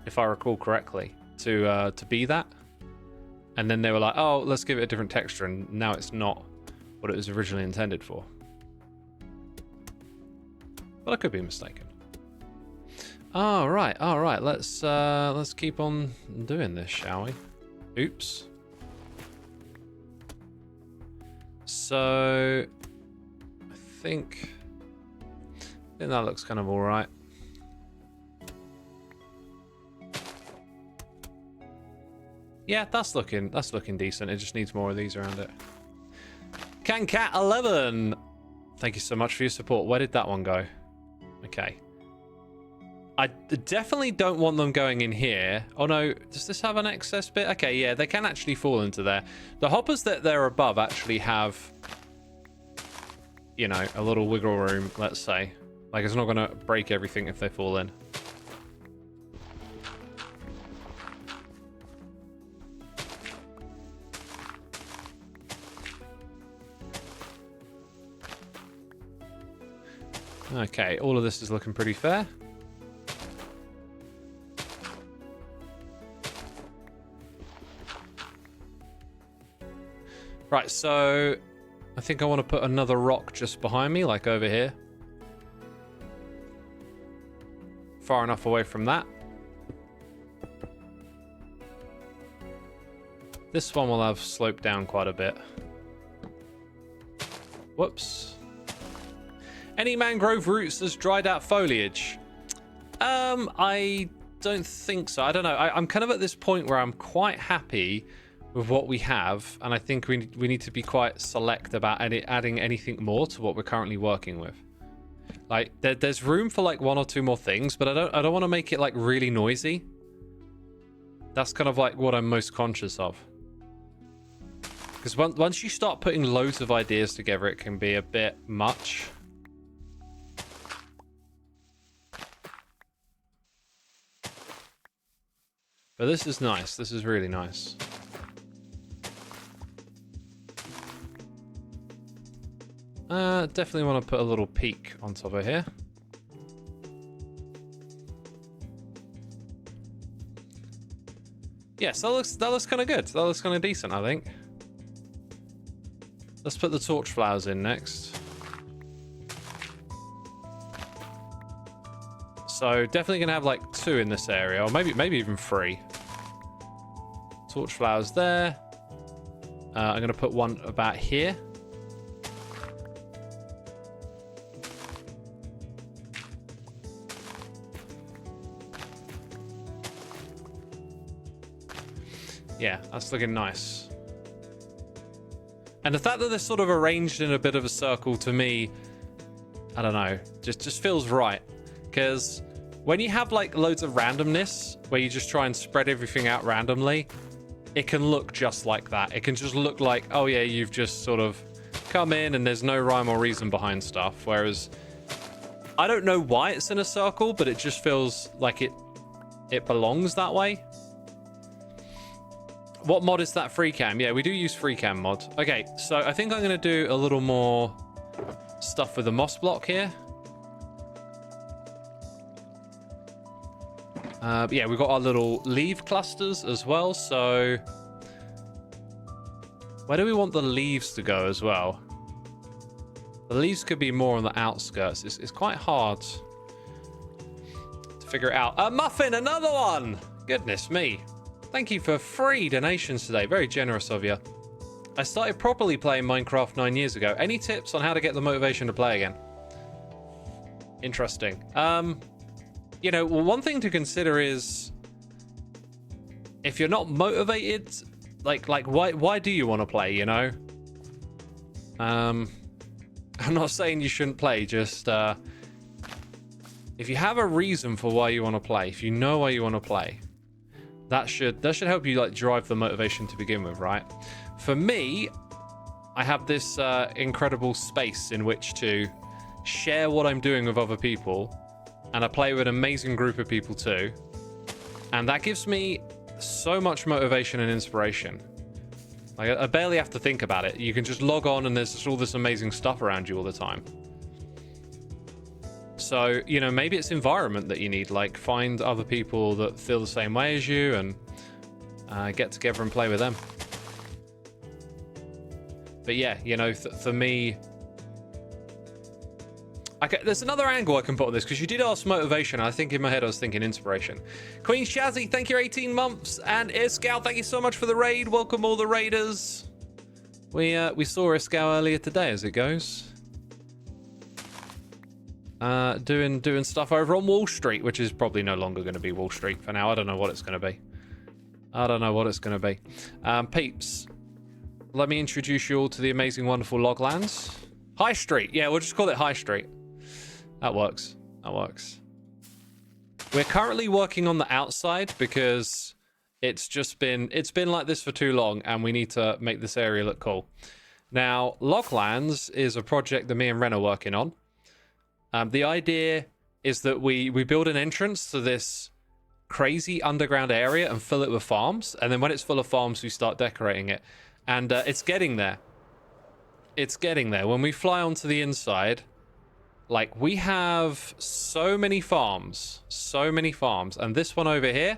if I recall correctly, to be that. And then they were like, oh, let's give it a different texture, and now it's not what it was originally intended for. But I could be mistaken. All right, let's keep on doing this, shall we? Oops. So I think that looks kind of all right. Yeah, that's looking decent. It just needs more of these around it. CanCat11, thank you so much for your support. Where did that one go? Okay. I definitely don't want them going in here. Oh no, does this have an excess bit? Okay, yeah, they can actually fall into there. The hoppers that they're above actually have, you know, a little wiggle room, let's say. Like, it's not going to break everything if they fall in. Okay, all of this is looking pretty fair. Right, so I think I want to put another rock just behind me, like over here. Far enough away from that. This one will have sloped down quite a bit. Whoops. Any mangrove roots as dried out foliage? I don't think so. I don't know. I'm kind of at this point where I'm quite happy with what we have, and I think we need to be quite select about adding anything more to what we're currently working with. Like there's room for like 1 or 2 more things, but I don't want to make it like really noisy. That's kind of like what I'm most conscious of. Because once you start putting loads of ideas together, it can be a bit much. But this is nice. This is really nice. Definitely want to put a little peak on top of here. Yes, that looks kind of good. That looks kind of decent, I think. Let's put the torch flowers in next. So definitely gonna have like 2 in this area, or maybe even 3. Torch flowers there. I'm gonna put one about here. Yeah, that's looking nice. And the fact that they're sort of arranged in a bit of a circle, to me, I don't know, just feels right. Because when you have like loads of randomness, where you just try and spread everything out randomly, it can look just like that. It can just look like, oh yeah, you've just sort of come in and there's no rhyme or reason behind stuff. Whereas, I don't know why it's in a circle, but it just feels like it belongs that way. What mod is that? Free cam. Yeah, we do use free cam mod. Okay, so I think I'm going to do a little more stuff with the moss block here. Yeah, we've got our little leaf clusters as well. So where do we want the leaves to go as well? The leaves could be more on the outskirts. It's quite hard to figure it out. Muffin, another one! Goodness me. Thank you for 3 donations today. Very generous of you. I started properly playing Minecraft 9 years ago. Any tips on how to get the motivation to play again? Interesting. You know, well, one thing to consider is if you're not motivated, like why do you want to play, you know? I'm not saying you shouldn't play, just if you have a reason for why you want to play, if you know why you want to play, that should help you like drive the motivation to begin with, right? For me, I have this incredible space in which to share what I'm doing with other people, and I play with an amazing group of people too, and that gives me so much motivation and inspiration. Like, I barely have to think about it. You can just log on and there's just all this amazing stuff around you all the time. So, you know, maybe it's environment that you need. Like, find other people that feel the same way as you and get together and play with them. But yeah, you know, for me, there's another angle I can put on this, because you did ask motivation. I think in my head I was thinking inspiration. Queen Shazzy, thank you 18 months. And Iscall, thank you so much for the raid. Welcome all the raiders. We saw Iscall earlier today, as it goes. Doing stuff over on Wall Street, which is probably no longer going to be Wall Street for now. I don't know what it's going to be. Peeps, let me introduce you all to the amazing, wonderful Loglands. High Street. Yeah, we'll just call it High Street. That works. We're currently working on the outside because it's been like this for too long, and we need to make this area look cool. Now, Loglands is a project that me and Ren are working on. The idea is that we build an entrance to this crazy underground area and fill it with farms. And then when it's full of farms, we start decorating it. And it's getting there. When we fly onto the inside, Like, we have so many farms, and this one over here,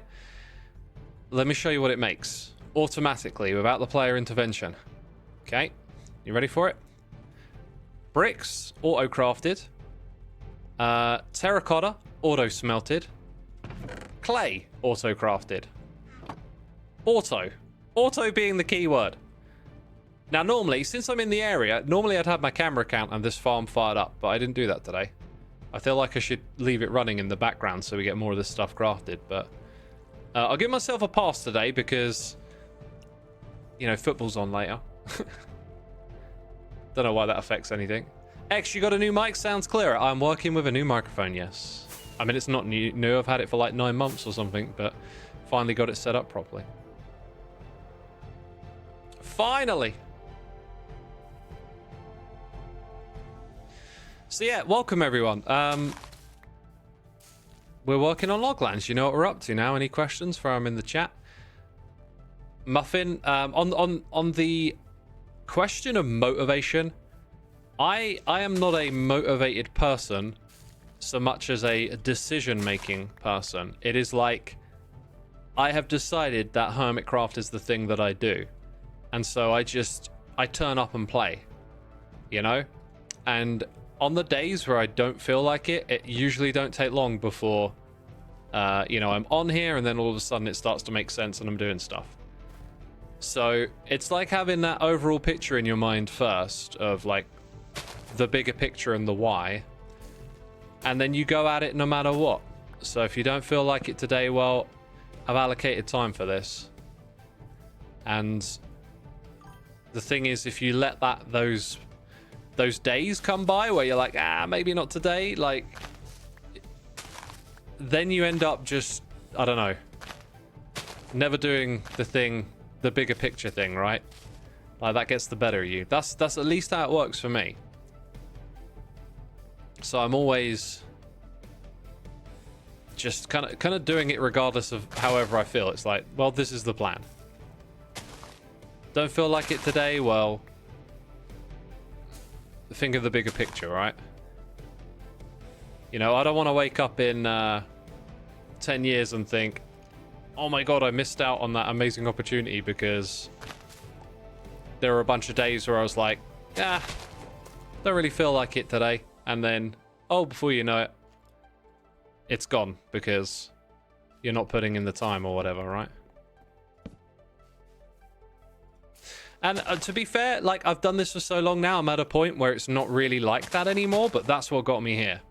let me show you what it makes automatically without the player intervention. Okay, you ready for it? Bricks, auto-crafted. Terracotta, auto-smelted. Clay, auto-crafted. Auto being the key word. Now, normally, since I'm in the area, normally I'd have my camera account and this farm fired up, but I didn't do that today. I feel like I should leave it running in the background so we get more of this stuff crafted, but I'll give myself a pass today because, you know, football's on later. Don't know why that affects anything. X, you got a new mic? Sounds clearer. I'm working with a new microphone, yes. I mean, it's not new. I've had it for like 9 months or something, but finally got it set up properly. Finally! So yeah, welcome everyone. We're working on Loglands. You know what we're up to now. Any questions? Throw them in the chat. Muffin, on the question of motivation, I am not a motivated person so much as a decision-making person. It is like I have decided that Hermitcraft is the thing that I do, and so I turn up and play, you know. And on the days where I don't feel like it usually don't take long before, you know, I'm on here and then all of a sudden it starts to make sense and I'm doing stuff. So it's like having that overall picture in your mind first of like the bigger picture and the why, and then you go at it no matter what. So if you don't feel like it today, well, I've allocated time for this. And the thing is, if you let those days come by where you're like, maybe not today, like, then you end up just, I don't know, never doing the bigger picture thing, right? Like, that gets the better of you. That's at least how it works for me. So I'm always just kind of doing it regardless of however I feel. It's like, well, this is the plan. Don't feel like it today, well, think of the bigger picture, right? You know, I don't want to wake up in 10 years and think, oh my god, I missed out on that amazing opportunity because there were a bunch of days where I was like, don't really feel like it today. And then, oh, before you know it, it's gone because you're not putting in the time or whatever, right? And to be fair, like, I've done this for so long now, I'm at a point where it's not really like that anymore, but that's what got me here.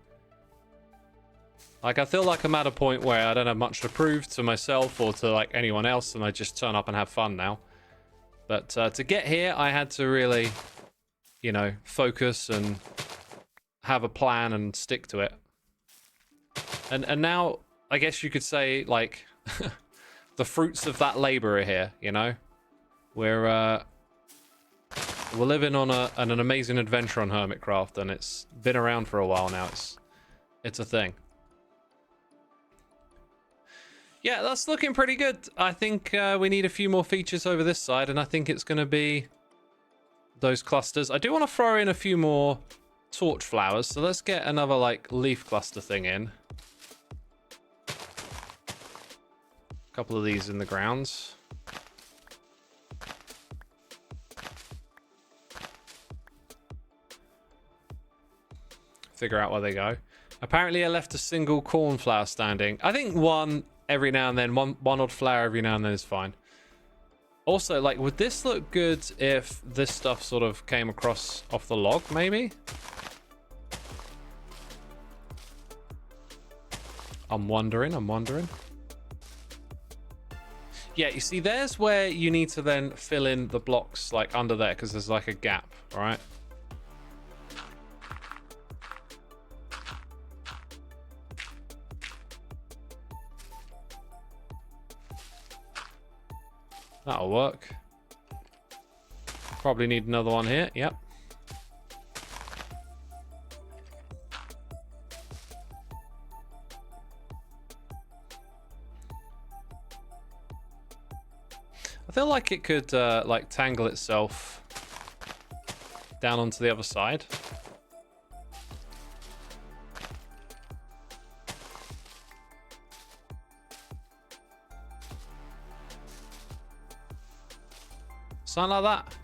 Like, I feel like I'm at a point where I don't have much to prove to myself or to, like, anyone else, and I just turn up and have fun now. But to get here, I had to really, you know, focus and have a plan and stick to it. And now, I guess you could say, like, the fruits of that labor are here, you know? We're living on an amazing adventure on Hermitcraft, and it's been around for a while now. It's a thing. Yeah, that's looking pretty good. I think we need a few more features over this side, and I think it's going to be those clusters. I do want to throw in a few more torch flowers, so let's get another, like, leaf cluster thing in. A couple of these in the grounds. Figure out where they go. Apparently I left a single cornflower standing. I think one every now and then, one odd flower every now and then is fine. Also, like, would this look good if this stuff sort of came across off the log, maybe? I'm wondering. Yeah, you see, there's where you need to then fill in the blocks, like, under there, because there's, like, a gap, right? That'll work. Probably need another one here. Yep. I feel like it could like tangle itself down onto the other side. Something like that.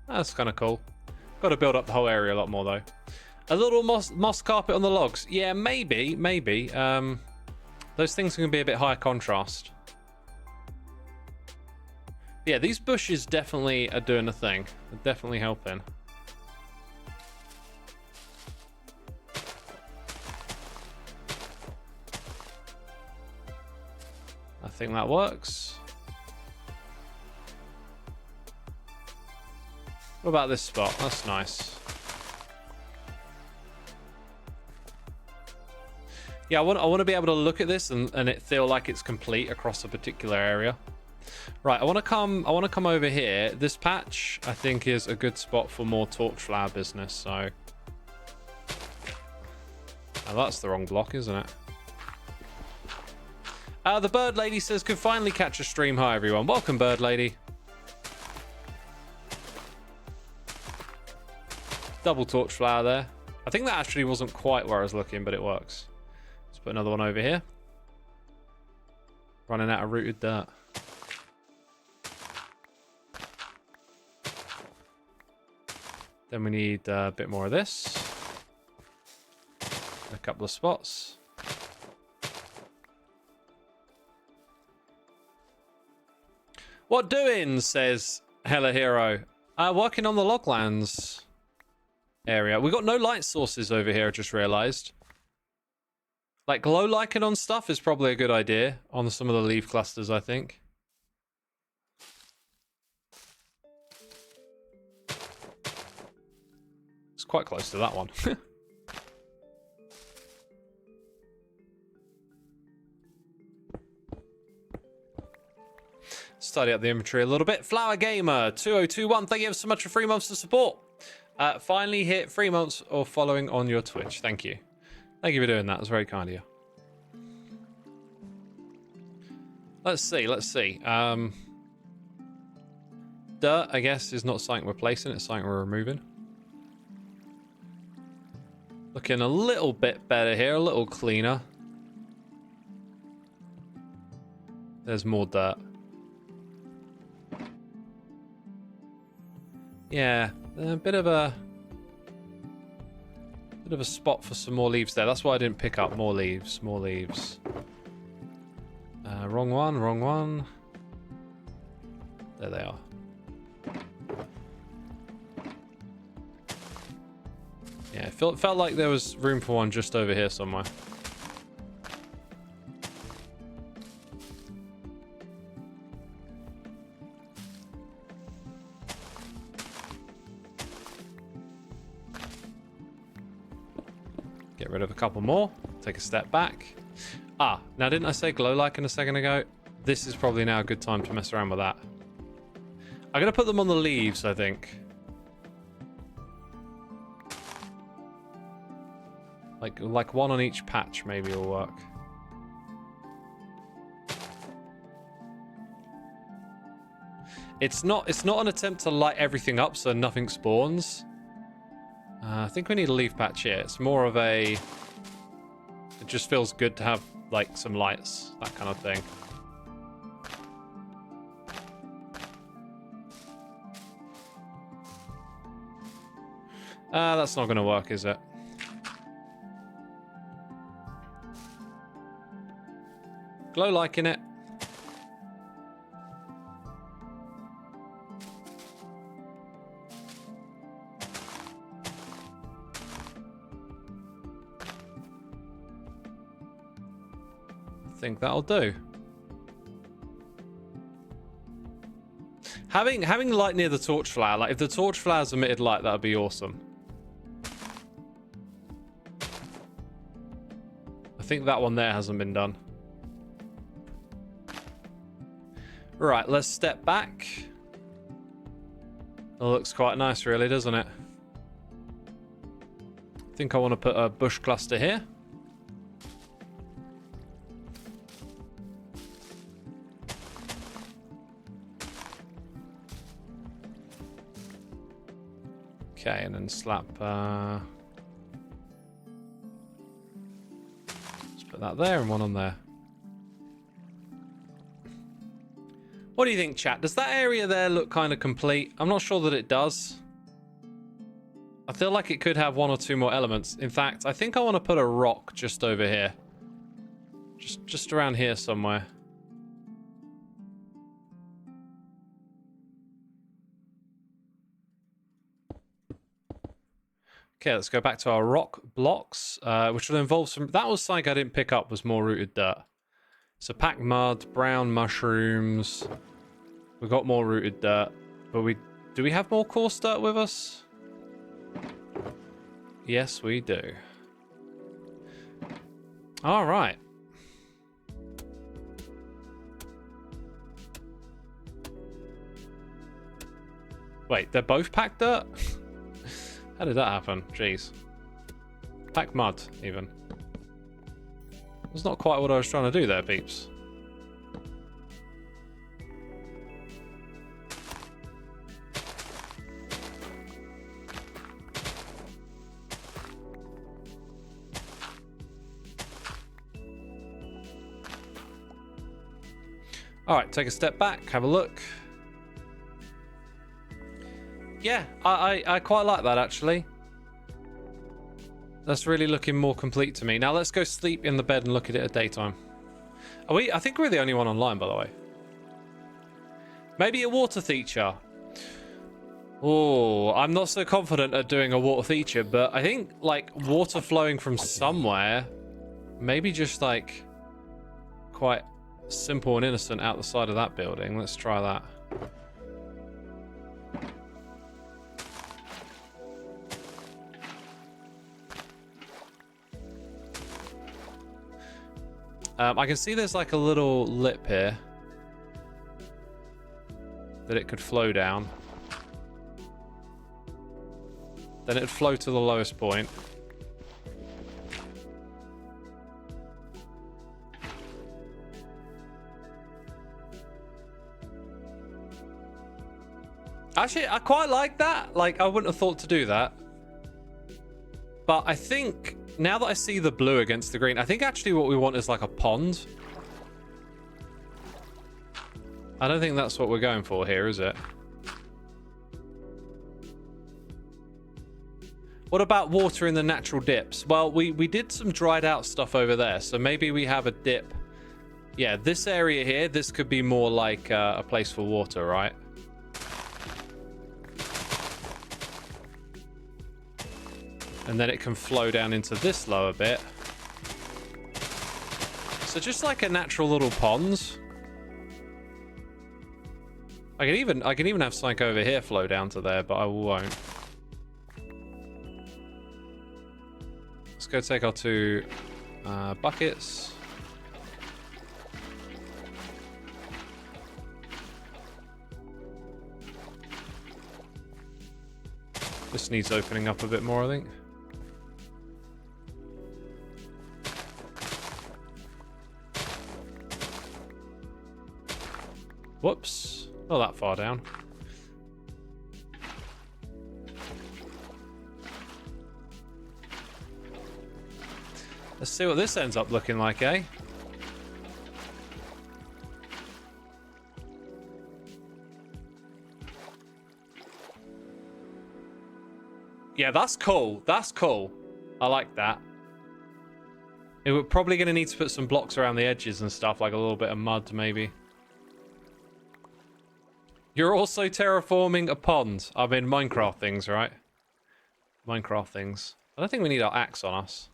That's kind of cool. Got to build up the whole area a lot more though. A little moss carpet on the logs. Yeah, maybe. Those things can be a bit higher contrast. Yeah, these bushes definitely are doing a thing. They're definitely helping. I think that works. What about this spot? That's nice. Yeah, I want to be able to look at this and it feel like it's complete across a particular area. Right, I want to come over here. This patch I think is a good spot for more torch flower business, so oh, that's the wrong block, isn't it? The bird lady says could finally catch a stream. Hi everyone. Welcome, bird lady. Double torch flower there. I think that actually wasn't quite where I was looking, but it works. Let's put another one over here. Running out of rooted dirt. Then we need a bit more of this. A couple of spots. What doing? Says Hella Hero. Working on the loglands area. We've got no light sources over here, I just realized. Like glow lichen on stuff is probably a good idea on some of the leaf clusters, I think. It's quite close to that one. Study up the inventory a little bit. Flower Gamer 2021, thank you so much for 3 months of support. Finally hit 3 months of following on your Twitch. Thank you. Thank you for doing that. It's very kind of you. Let's see. Dirt, I guess, is not something we're placing. It's something we're removing. Looking a little bit better here. A little cleaner. There's more dirt. Yeah, a bit of a spot for some more leaves there. That's why I didn't pick up more leaves. Wrong one. There they are. Yeah, it felt like there was room for one just over here somewhere. Get rid of a couple more. Take a step back. Now didn't I say glow lichen a second ago? This is probably now a good time to mess around with that. I'm going to put them on the leaves, I think. Like one on each patch maybe will work. It's not an attempt to light everything up so nothing spawns. I think we need a leaf patch here. It's more of a... It just feels good to have, like, some lights. That kind of thing. That's not going to work, is it? Glow lichen it. I think that'll do. Having light near the torch flower, like if the torch flower's emitted light, that'd be awesome. I think that one there hasn't been done. Right, let's step back. It looks quite nice, really, doesn't it? I think I want to put a bush cluster here. Okay, and then slap... let's put that there and one on there. What do you think, chat? Does that area there look kind of complete? I'm not sure that it does. I feel like it could have one or two more elements. In fact, I think I want to put a rock just over here. Just around here somewhere. Okay, let's go back to our rock blocks, which will involve some... That was something I didn't pick up, was more rooted dirt. So packed mud, brown mushrooms. We've got more rooted dirt. But do we have more coarse dirt with us? Yes, we do. All right. Wait, they're both packed dirt? How did that happen? Jeez. Packed mud, even. That's not quite what I was trying to do there, peeps. Alright, take a step back, have a look. Yeah, I quite like that, actually. That's really looking more complete to me. Now let's go sleep in the bed and look at it at daytime. Are we? I think we're the only one online, by the way. Maybe a water feature. Oh, I'm not so confident at doing a water feature, but I think, like, water flowing from somewhere, maybe just, like, quite simple and innocent out the side of that building. Let's try that. I can see there's like a little lip here that it could flow down. Then it'd flow to the lowest point. Actually, I quite like that. Like, I wouldn't have thought to do that. But I think... Now that I see the blue against the green, I think actually what we want is like a pond. I don't think that's what we're going for here, is it? What about water in the natural dips? Well, we did some dried out stuff over there, so maybe we have a dip. Yeah, this area here, this could be more like a place for water, right? And then it can flow down into this lower bit. So just like a natural little pond. I can even have something over here flow down to there, but I won't. Let's go take our two buckets. This needs opening up a bit more, I think. Whoops, not that far down. Let's see what this ends up looking like, eh? Yeah, that's cool. That's cool. I like that. We're probably going to need to put some blocks around the edges and stuff, like a little bit of mud, maybe. You're also terraforming a pond. I mean, Minecraft things, right? Minecraft things. I don't think we need our axe on us.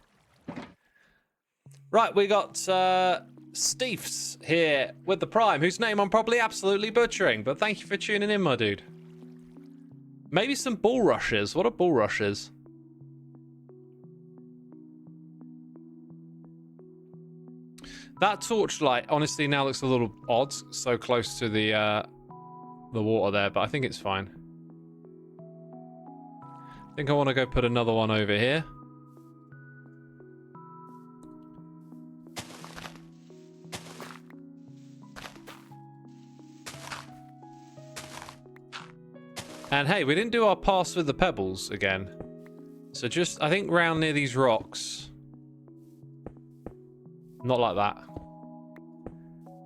Right, we got Steefs here with the Prime, whose name I'm probably absolutely butchering, but thank you for tuning in, my dude. Maybe some bulrushes. What are bulrushes? That torchlight honestly now looks a little odd, so close to the water there, but I think it's fine. I think I want to go put another one over here. And hey, we didn't do our pass with the pebbles again. So just, I think round near these rocks. Not like that.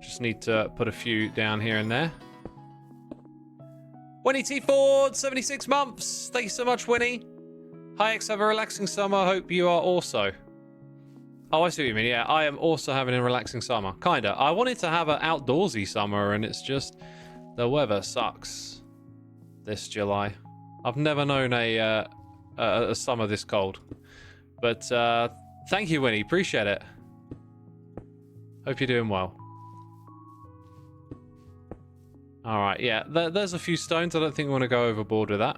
Just need to put a few down here and there. Winnie T. Ford, 76 months. Thank you so much, Winnie. Hi, X, have a relaxing summer. Hope you are also. Oh, I see what you mean. Yeah, I am also having a relaxing summer. Kinda. I wanted to have an outdoorsy summer, and it's just the weather sucks this July. I've never known a summer this cold. But thank you, Winnie. Appreciate it. Hope you're doing well. All right, yeah. There's a few stones. I don't think we want to go overboard with that.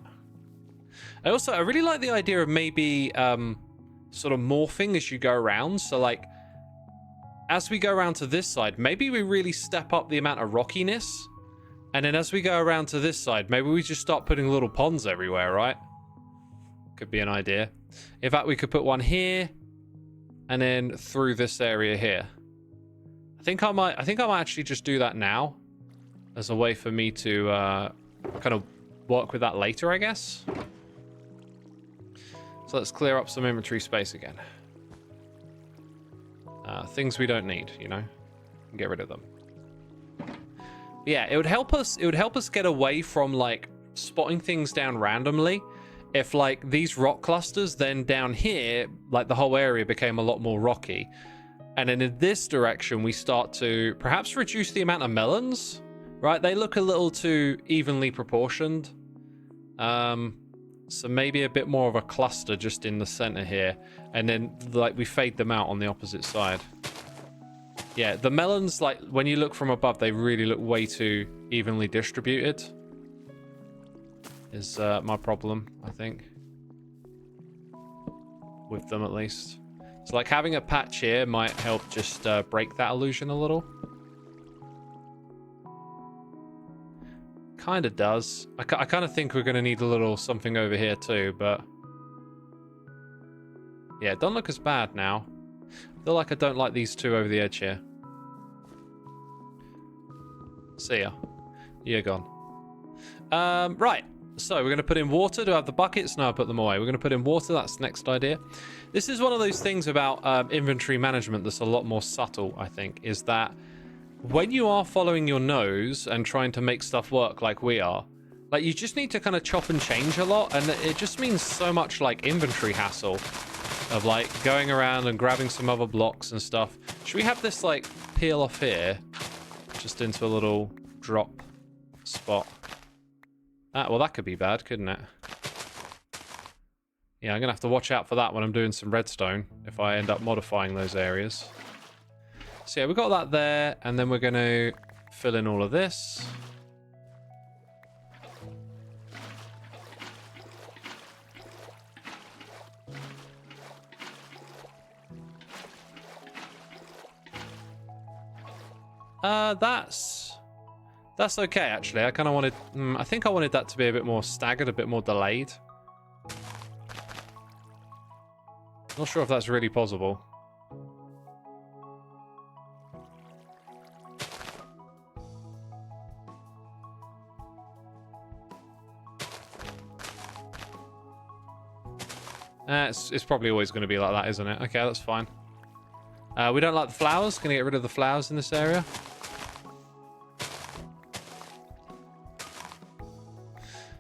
I really like the idea of maybe sort of morphing as you go around. So, like, as we go around to this side, maybe we really step up the amount of rockiness. And then as we go around to this side, maybe we just start putting little ponds everywhere, right? Could be an idea. In fact, we could put one here and then through this area here. I think I might actually just do that now as a way for me to kind of work with that later, I guess. So let's clear up some inventory space again. Things we don't need, you know, get rid of them. Yeah, it would help us. It would help us get away from like spotting things down randomly. If like these rock clusters, then down here, like the whole area became a lot more rocky. And then in this direction, we start to perhaps reduce the amount of melons, right? They look a little too evenly proportioned. So maybe a bit more of a cluster just in the center here. And then like we fade them out on the opposite side. Yeah, the melons, like when you look from above, they really look way too evenly distributed. Is my problem, I think. With them, at least. So, like, having a patch here might help just break that illusion a little. Kind of does. I kind of think we're going to need a little something over here too, but... yeah, it don't look as bad now. I feel like I don't like these two over the edge here. See ya. You're gone. Right. So we're going to put in water. Do I have the buckets? No, I put them away. We're going to put in water. That's the next idea. This is one of those things about inventory management that's a lot more subtle, I think, is that when you are following your nose and trying to make stuff work like we are, like you just need to kind of chop and change a lot. And it just means so much like inventory hassle of like going around and grabbing some other blocks and stuff. Should we have this like peel off here just into a little drop spot? Well, that could be bad, couldn't it? Yeah, I'm going to have to watch out for that when I'm doing some redstone, if I end up modifying those areas. So yeah, we've got that there, and then we're going to fill in all of this. That's okay, actually. I kind of wanted... I think I wanted that to be a bit more staggered, a bit more delayed. Not sure if that's really possible. It's probably always going to be like that, isn't it? Okay, that's fine. We don't like the flowers. Going to get rid of the flowers in this area.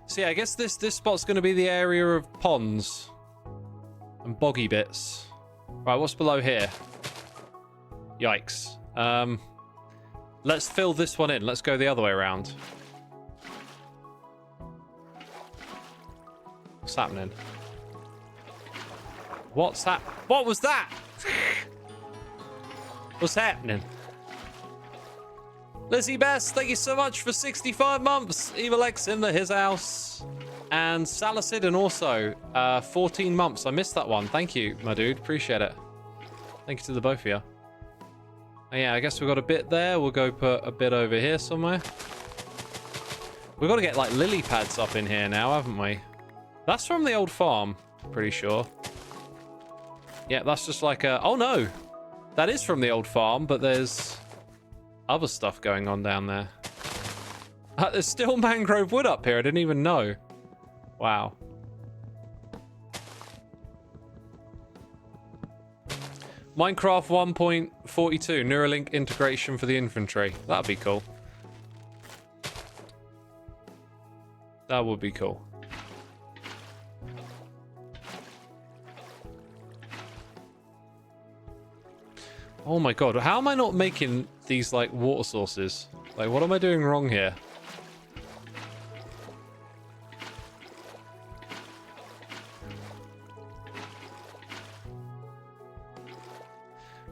So yeah, I guess this spot's going to be the area of ponds and boggy bits. Right, what's below here? Yikes. Let's fill this one in. Let's go the other way around. What's happening? What was that? What's happening? Lizzie Best, thank you so much for 65 months. Evil X in his house. And Salicid, and also 14 months. I missed that one. Thank you, my dude. Appreciate it. Thank you to the both of you. And yeah, I guess we've got a bit there. We'll go put a bit over here somewhere. We've got to get like lily pads up in here now, haven't we? That's from the old farm, pretty sure. Yeah, that's just like a... oh no! That is from the old farm, but there's other stuff going on down there. There's still mangrove wood up here. I didn't even know. Wow. Minecraft 1.42 Neuralink integration for the inventory. That'd be cool. That would be cool. Oh my god, how am I not making these, like, water sources? Like, what am I doing wrong here?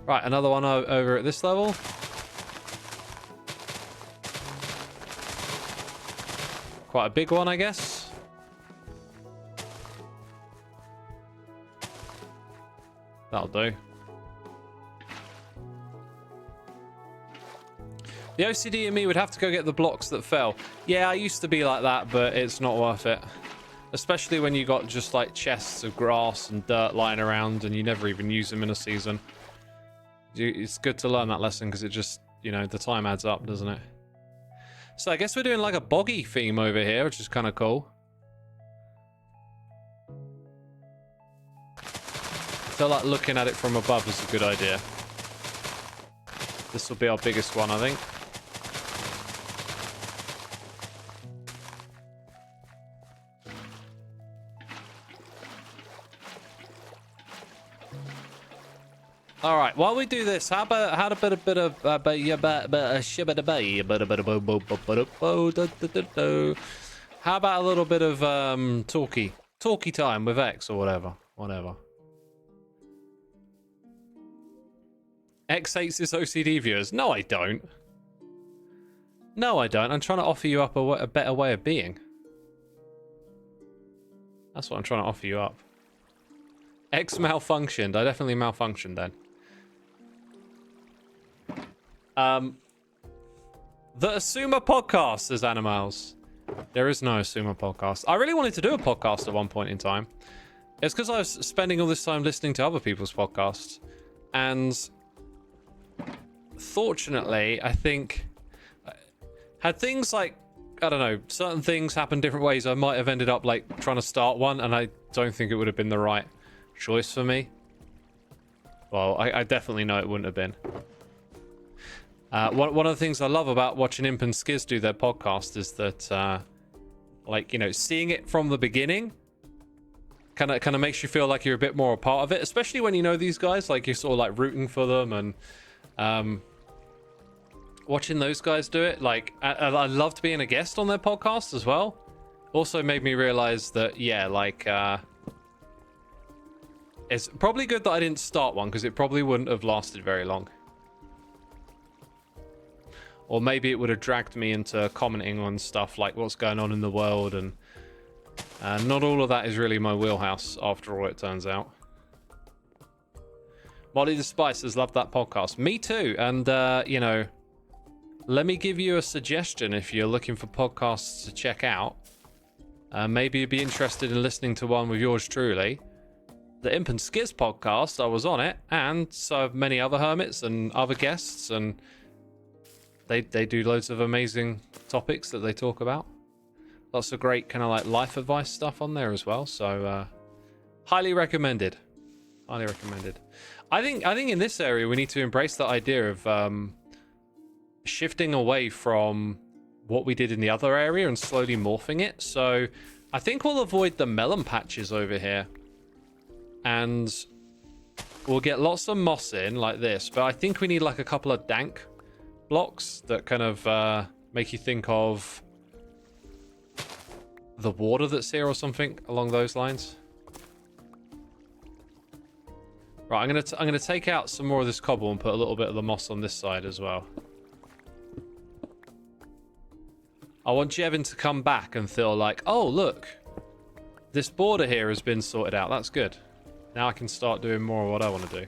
Right, another one over at this level. Quite a big one, I guess. That'll do. The OCD in me would have to go get the blocks that fell. Yeah, I used to be like that, but it's not worth it. Especially when you got just like chests of grass and dirt lying around and you never even use them in a season. It's good to learn that lesson because it just, you know, the time adds up, doesn't it? So I guess we're doing like a boggy theme over here, which is kind of cool. I feel like looking at it from above is a good idea. This will be our biggest one, I think. All right, while we do this, how about a bit of how about a little bit of talkie time with X or whatever. X hates his OCD viewers. No, I don't. No, I don't. I'm trying to offer you up a better way of being. That's what I'm trying to offer you up. X malfunctioned. I definitely malfunctioned then. The Xisuma podcast, says Animals. There is no Xisuma podcast. I really wanted to do a podcast at one point in time. It's because I was spending all this time listening to other people's podcasts. And fortunately, I think, had things like, I don't know, certain things happen different ways, I might have ended up like trying to start one, and I don't think it would have been the right choice for me. Well, I definitely know it wouldn't have been. One of the things I love about watching Imp and Skiz do their podcast is that, like, you know, seeing it from the beginning kind of makes you feel like you're a bit more a part of it, especially when you know these guys, like you're sort of like rooting for them, and watching those guys do it, like I loved being a guest on their podcast as well. Also made me realize that, yeah, like it's probably good that I didn't start one, because it probably wouldn't have lasted very long. Or maybe it would have dragged me into commenting on stuff like what's going on in the world, and not all of that is really my wheelhouse, after all, it turns out. Molly the Spices loved that podcast. Me too. And, you know, let me give you a suggestion if you're looking for podcasts to check out. Maybe you'd be interested in listening to one with yours truly. The Imp and Skiz podcast, I was on it, and so have many other hermits and other guests, and they do loads of amazing topics that they talk about. Lots of great kind of like life advice stuff on there as well. So highly recommended. Highly recommended. I think in this area we need to embrace the idea of shifting away from what we did in the other area and slowly morphing it. So I think we'll avoid the melon patches over here, and we'll get lots of moss in like this. But I think we need like a couple of dank blocks that kind of make you think of the water that's here or something along those lines. Right, I'm gonna take out some more of this cobble and put a little bit of the moss on this side as well. I want Jevin to come back and feel like, oh look, this border here has been sorted out. That's good. Now I can start doing more of what I want to do.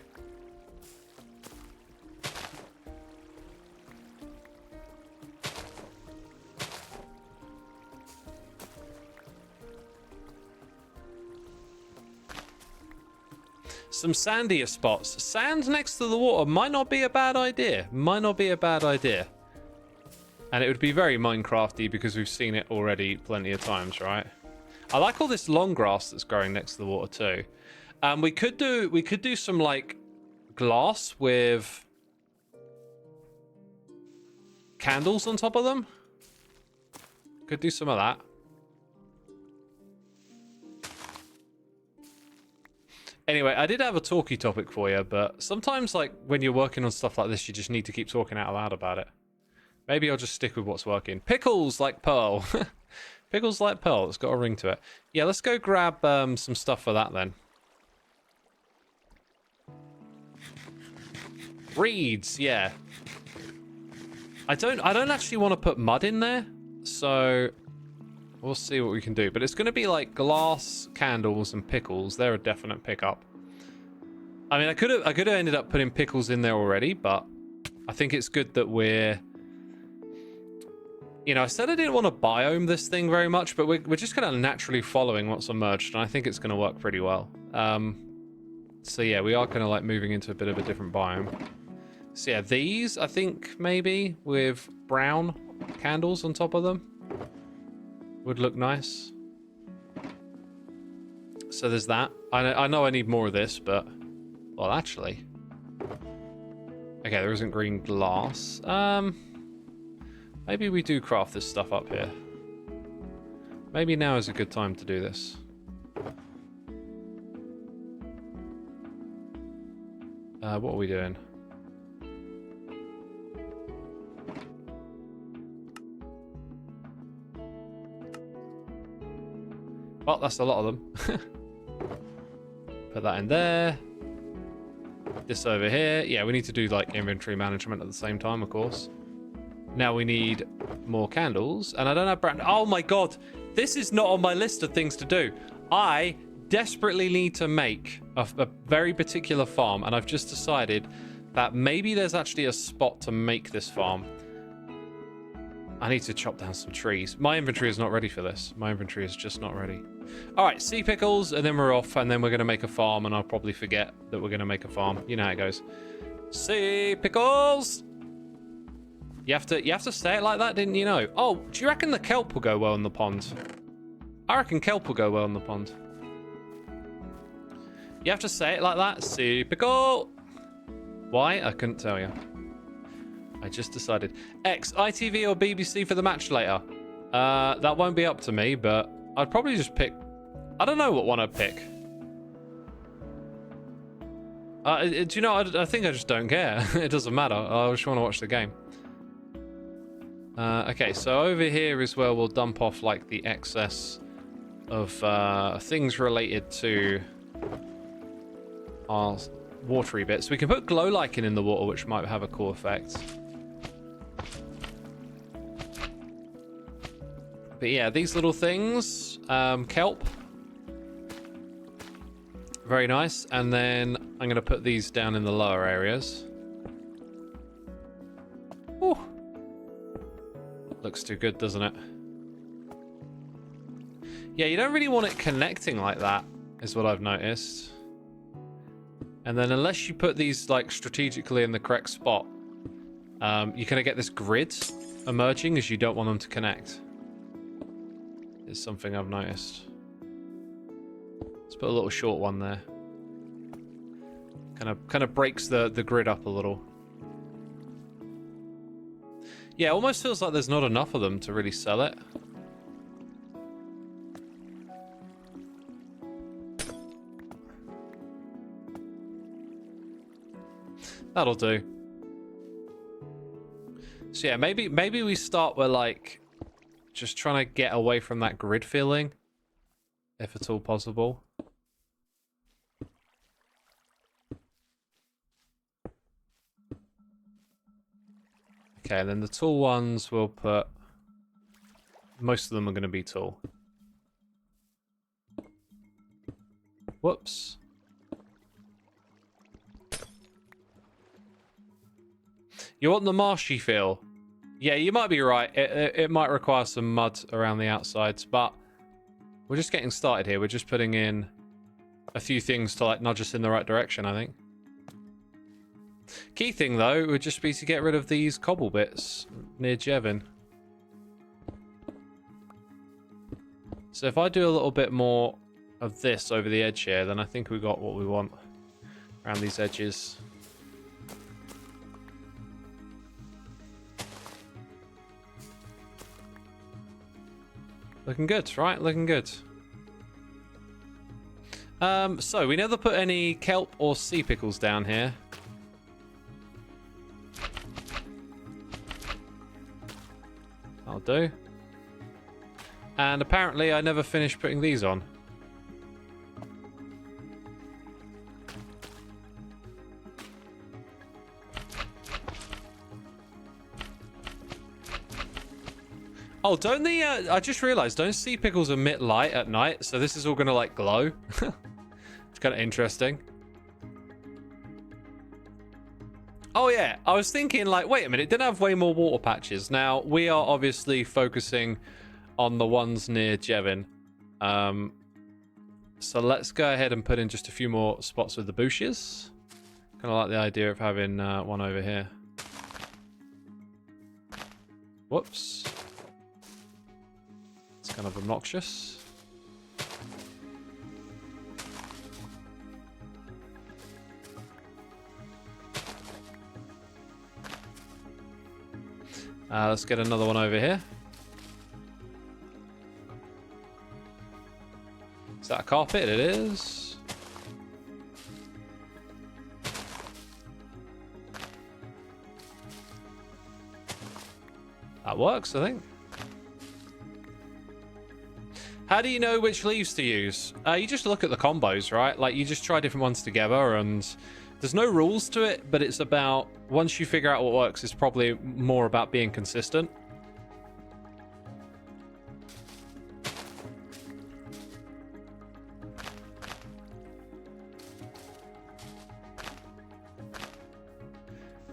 Some sandier spots. Sand next to the water might not be a bad idea. Might not be a bad idea. And it would be very Minecrafty because we've seen it already plenty of times, right? I like all this long grass that's growing next to the water too. We could do some like glass with candles on top of them. Could do some of that. Anyway, I did have a talky topic for you, but sometimes, like, when you're working on stuff like this, you just need to keep talking out loud about it. Maybe I'll just stick with what's working. Pickles like pearl. Pickles like pearl. It's got a ring to it. Yeah, let's go grab some stuff for that then. Reeds, yeah. I don't actually want to put mud in there, so we'll see what we can do. But it's going to be like glass, candles, and pickles. They're a definite pickup. I mean, I could have ended up putting pickles in there already, but I think it's good that we're... You know, I said I didn't want to biome this thing very much, but we're just kind of naturally following what's emerged, and I think it's going to work pretty well. So yeah, we are kind of like moving into a bit of a different biome. So yeah, these, I think, maybe, with brown candles on top of them, would look nice. So there's that. I know I need more of this, but... Well, actually... Okay, there isn't green glass. Maybe we do craft this stuff up here. Maybe now is a good time to do this. What are we doing? Well, that's a lot of them. Put that in there. This over here. Yeah, we need to do like inventory management at the same time, of course. Now we need more candles, and I don't have brown. Oh my god, this is not on my list of things to do. I desperately need to make a very particular farm, and I've just decided that maybe there's actually a spot to make this farm. I need to chop down some trees. My inventory is not ready for this. My inventory is just not ready. All right, sea pickles, and then we're off, and then we're going to make a farm, and I'll probably forget that we're going to make a farm. You know how it goes. Sea pickles! You have to say it like that, didn't you know? Oh, do you reckon the kelp will go well in the pond? I reckon kelp will go well in the pond. You have to say it like that. Sea pickle! Why? I couldn't tell you. I just decided. X, ITV or BBC for the match later? That won't be up to me, but I'd probably just pick... I don't know what one I'd pick. Do you know, I think I just don't care. It doesn't matter. I just want to watch the game. Okay, so over here is where we'll dump off, like, the excess of things related to our watery bits. We can put glow lichen in the water, which might have a cool effect. But yeah, these little things, kelp. Very nice. And then I'm going to put these down in the lower areas. Ooh. Looks too good, doesn't it? Yeah, you don't really want it connecting like that, is what I've noticed. And then unless you put these like strategically in the correct spot, you kind of get this grid emerging as you don't want them to connect. It's something I've noticed. Let's put a little short one there. Kind of breaks the grid up a little. Yeah, it almost feels like there's not enough of them to really sell it. That'll do. So yeah, maybe we start with like just trying to get away from that grid feeling, if at all possible. Okay, then the tall ones we'll put... Most of them are going to be tall. Whoops. You want the marshy feel? Yeah, you might be right. It might require some mud around the outsides, but we're just getting started here. We're just putting in a few things to like nudge us in the right direction, I think. Key thing, though, would just be to get rid of these cobble bits near Jevin. So if I do a little bit more of this over the edge here, then I think we got what we want around these edges. Looking good, right? Looking good. So we never put any kelp or sea pickles down here. I'll do. And apparently I never finished putting these on. Oh, don't the, I just realized, don't sea pickles emit light at night? So this is all gonna, like, glow. It's kind of interesting. Oh, yeah. I was thinking, like, wait a minute, it didn't have way more water patches. Now, we are obviously focusing on the ones near Jevin. So let's go ahead and put in just a few more spots with the bushes. Kind of like the idea of having one over here. Whoops. It's kind of obnoxious. Let's get another one over here. Is that a carpet? It is. That works, I think. How do you know which leaves to use? You just look at the combos, right? Like, you just try different ones together, and there's no rules to it, but it's about, once you figure out what works, it's probably more about being consistent.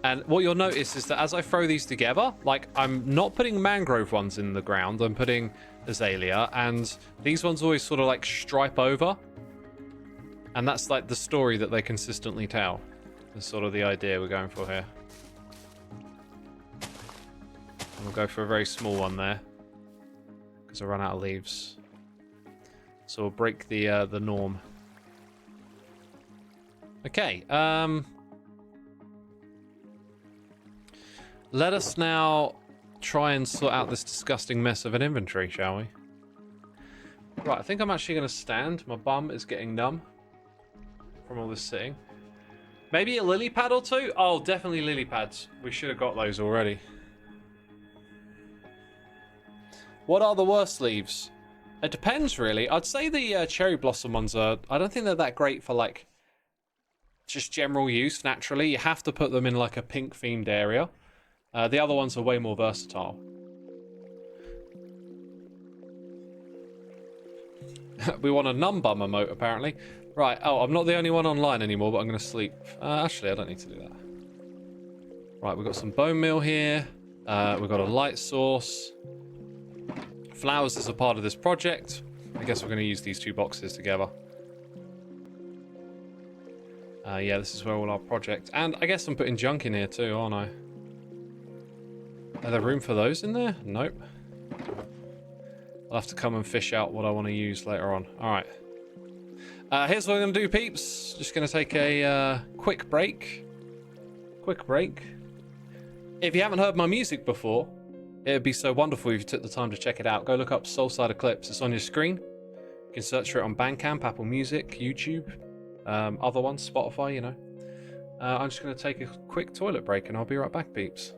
And what you'll notice is that as I throw these together, like, I'm not putting mangrove ones in the ground, I'm putting azalea, and these ones always sort of like stripe over. And that's like the story that they consistently tell. That's sort of the idea we're going for here. And we'll go for a very small one there, because I run out of leaves. So we'll break the norm. Okay, let us now try and sort out this disgusting mess of an inventory, shall we? Right, I think I'm actually going to stand. My bum is getting numb from all this sitting. Maybe a lily pad or two? Oh, definitely lily pads. We should have got those already. What are the worst leaves? It depends, really. I'd say the cherry blossom ones are... I don't think they're that great for, like, just general use, naturally. You have to put them in, like, a pink-themed area. The other ones are way more versatile. We want a numbum emote, apparently. Right, oh, I'm not the only one online anymore, but I'm going to sleep. Actually, I don't need to do that. Right, we've got some bone meal here. We've got a light source. Flowers is a part of this project. I guess we're going to use these two boxes together. Yeah, this is where all our project... And I guess I'm putting junk in here too, aren't I? Are there room for those in there? Nope. I'll have to come and fish out what I want to use later on. Alright. Here's what I'm going to do, peeps. Just going to take a quick break. Quick break. If you haven't heard my music before, it would be so wonderful if you took the time to check it out. Go look up Soulside Eclipse. It's on your screen. You can search for it on Bandcamp, Apple Music, YouTube, other ones, Spotify, you know. I'm just going to take a quick toilet break and I'll be right back, peeps.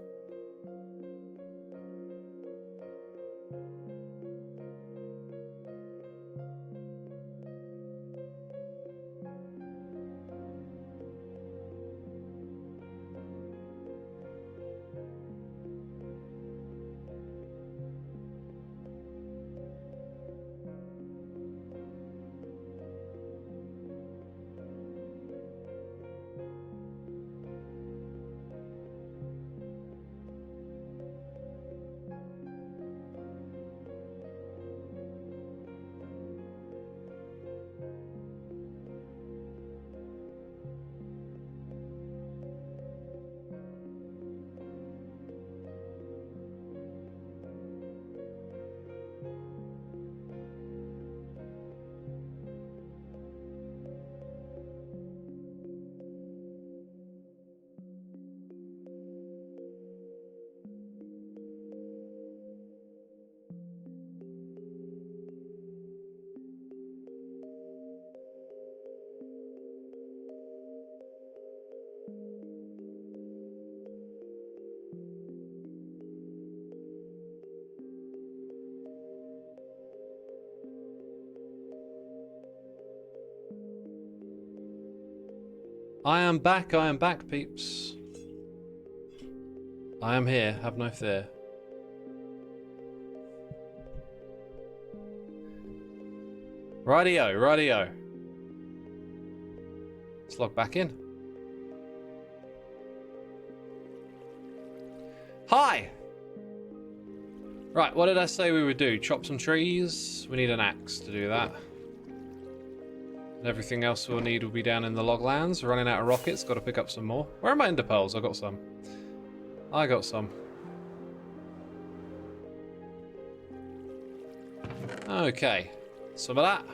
I am back, peeps. I am here, have no fear. Rightio, rightio. Let's log back in. Hi! Right, what did I say we would do? Chop some trees? We need an axe to do that. And everything else we'll need will be down in the loglands. Running out of rockets, got to pick up some more. Where are my ender pearls? I got some. I got some. Okay, some of that.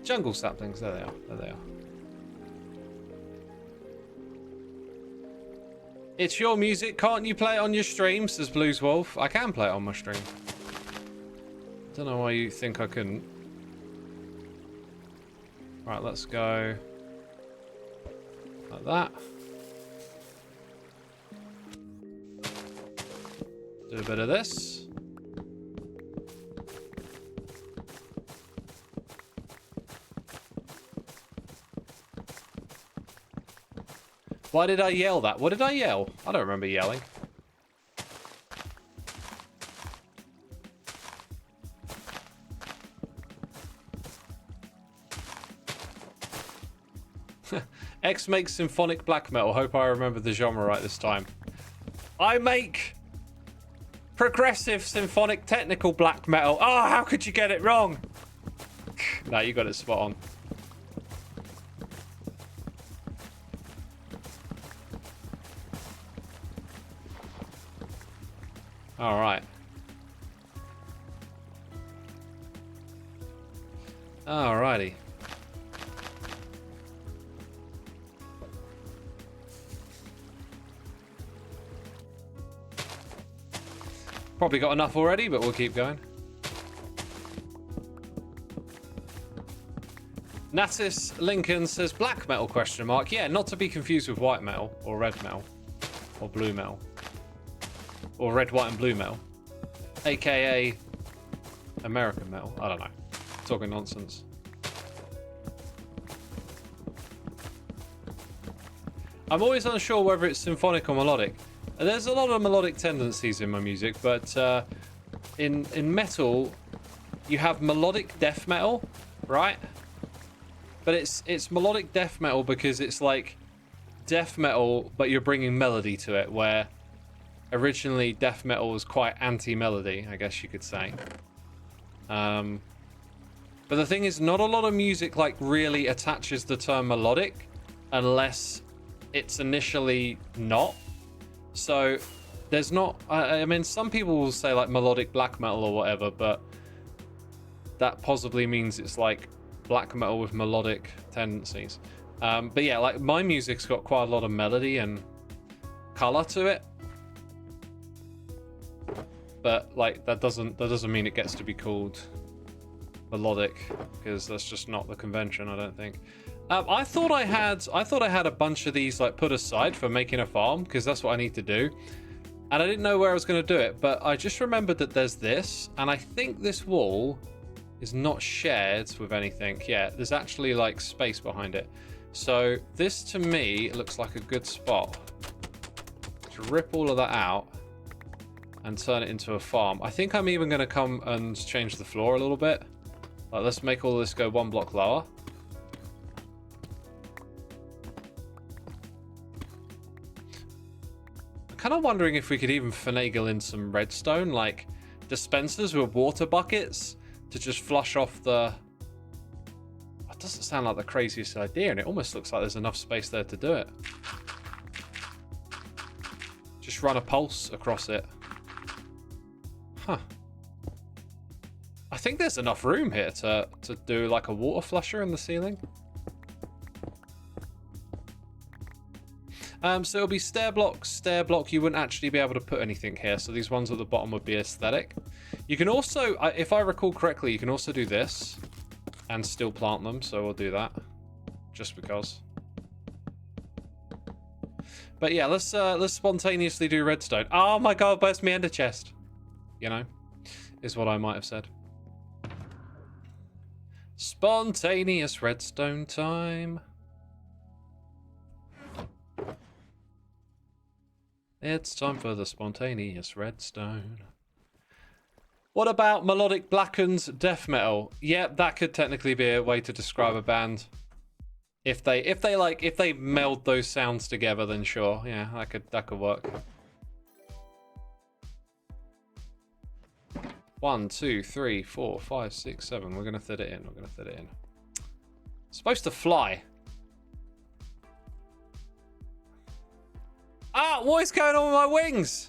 Jungle saplings, there they are, there they are. It's your music, can't you play it on your stream, says Blues Wolf. I can play it on my stream. Don't know why you think I couldn't. Right, let's go like that. Do a bit of this. Why did I yell that? What did I yell? I don't remember yelling. X makes symphonic black metal. Hope I remember the genre right this time. I make progressive symphonic technical black metal. Oh, how could you get it wrong? No, you got it spot on. All right. Alrighty. Probably got enough already, but we'll keep going. Natis Lincoln says black metal question mark. Yeah, not to be confused with white metal or red metal or blue metal. Or red, white, and blue metal. AKA American metal. I don't know. Talking nonsense. I'm always unsure whether it's symphonic or melodic. There's a lot of melodic tendencies in my music, but in metal, you have melodic death metal, right? But it's melodic death metal because it's like death metal, but you're bringing melody to it, where originally death metal was quite anti-melody, I guess you could say. But the thing is, not a lot of music like really attaches the term melodic unless it's initially not. So there's not, I mean, some people will say like melodic black metal or whatever, but that possibly means it's like black metal with melodic tendencies. But yeah, like my music's got quite a lot of melody and color to it. But like that doesn't mean it gets to be called melodic, because that's just not the convention, I don't think. I thought I had a bunch of these like put aside for making a farm, because that's what I need to do. And I didn't know where I was going to do it, but I just remembered that there's this, and I think this wall is not shared with anything. Yeah, there's actually like space behind it. So this to me looks like a good spot to rip all of that out and turn it into a farm. I think I'm even going to come and change the floor a little bit. Like, let's make all this go one block lower. I'm kind of wondering if we could even finagle in some redstone, like dispensers with water buckets to just flush off the... It doesn't sound like the craziest idea, and it almost looks like there's enough space there to do it. Just run a pulse across it. Huh. I think there's enough room here to do like a water flusher in the ceiling. So it'll be stair block. You wouldn't actually be able to put anything here, so these ones at the bottom would be aesthetic. You can also, if I recall correctly, you can also do this and still plant them, so we'll do that just because. But yeah, let's spontaneously do redstone. Oh my god, where's my ender chest? You know, is what I might have said. Spontaneous redstone time. It's time for the spontaneous redstone. What about Melodic Blackened's death metal? Yep, that could technically be a way to describe a band. If they meld those sounds together, then sure, yeah, that could work. 1, 2, 3, 4, 5, 6, 7. We're gonna fit it in. It's supposed to fly. Ah, what is going on with my wings?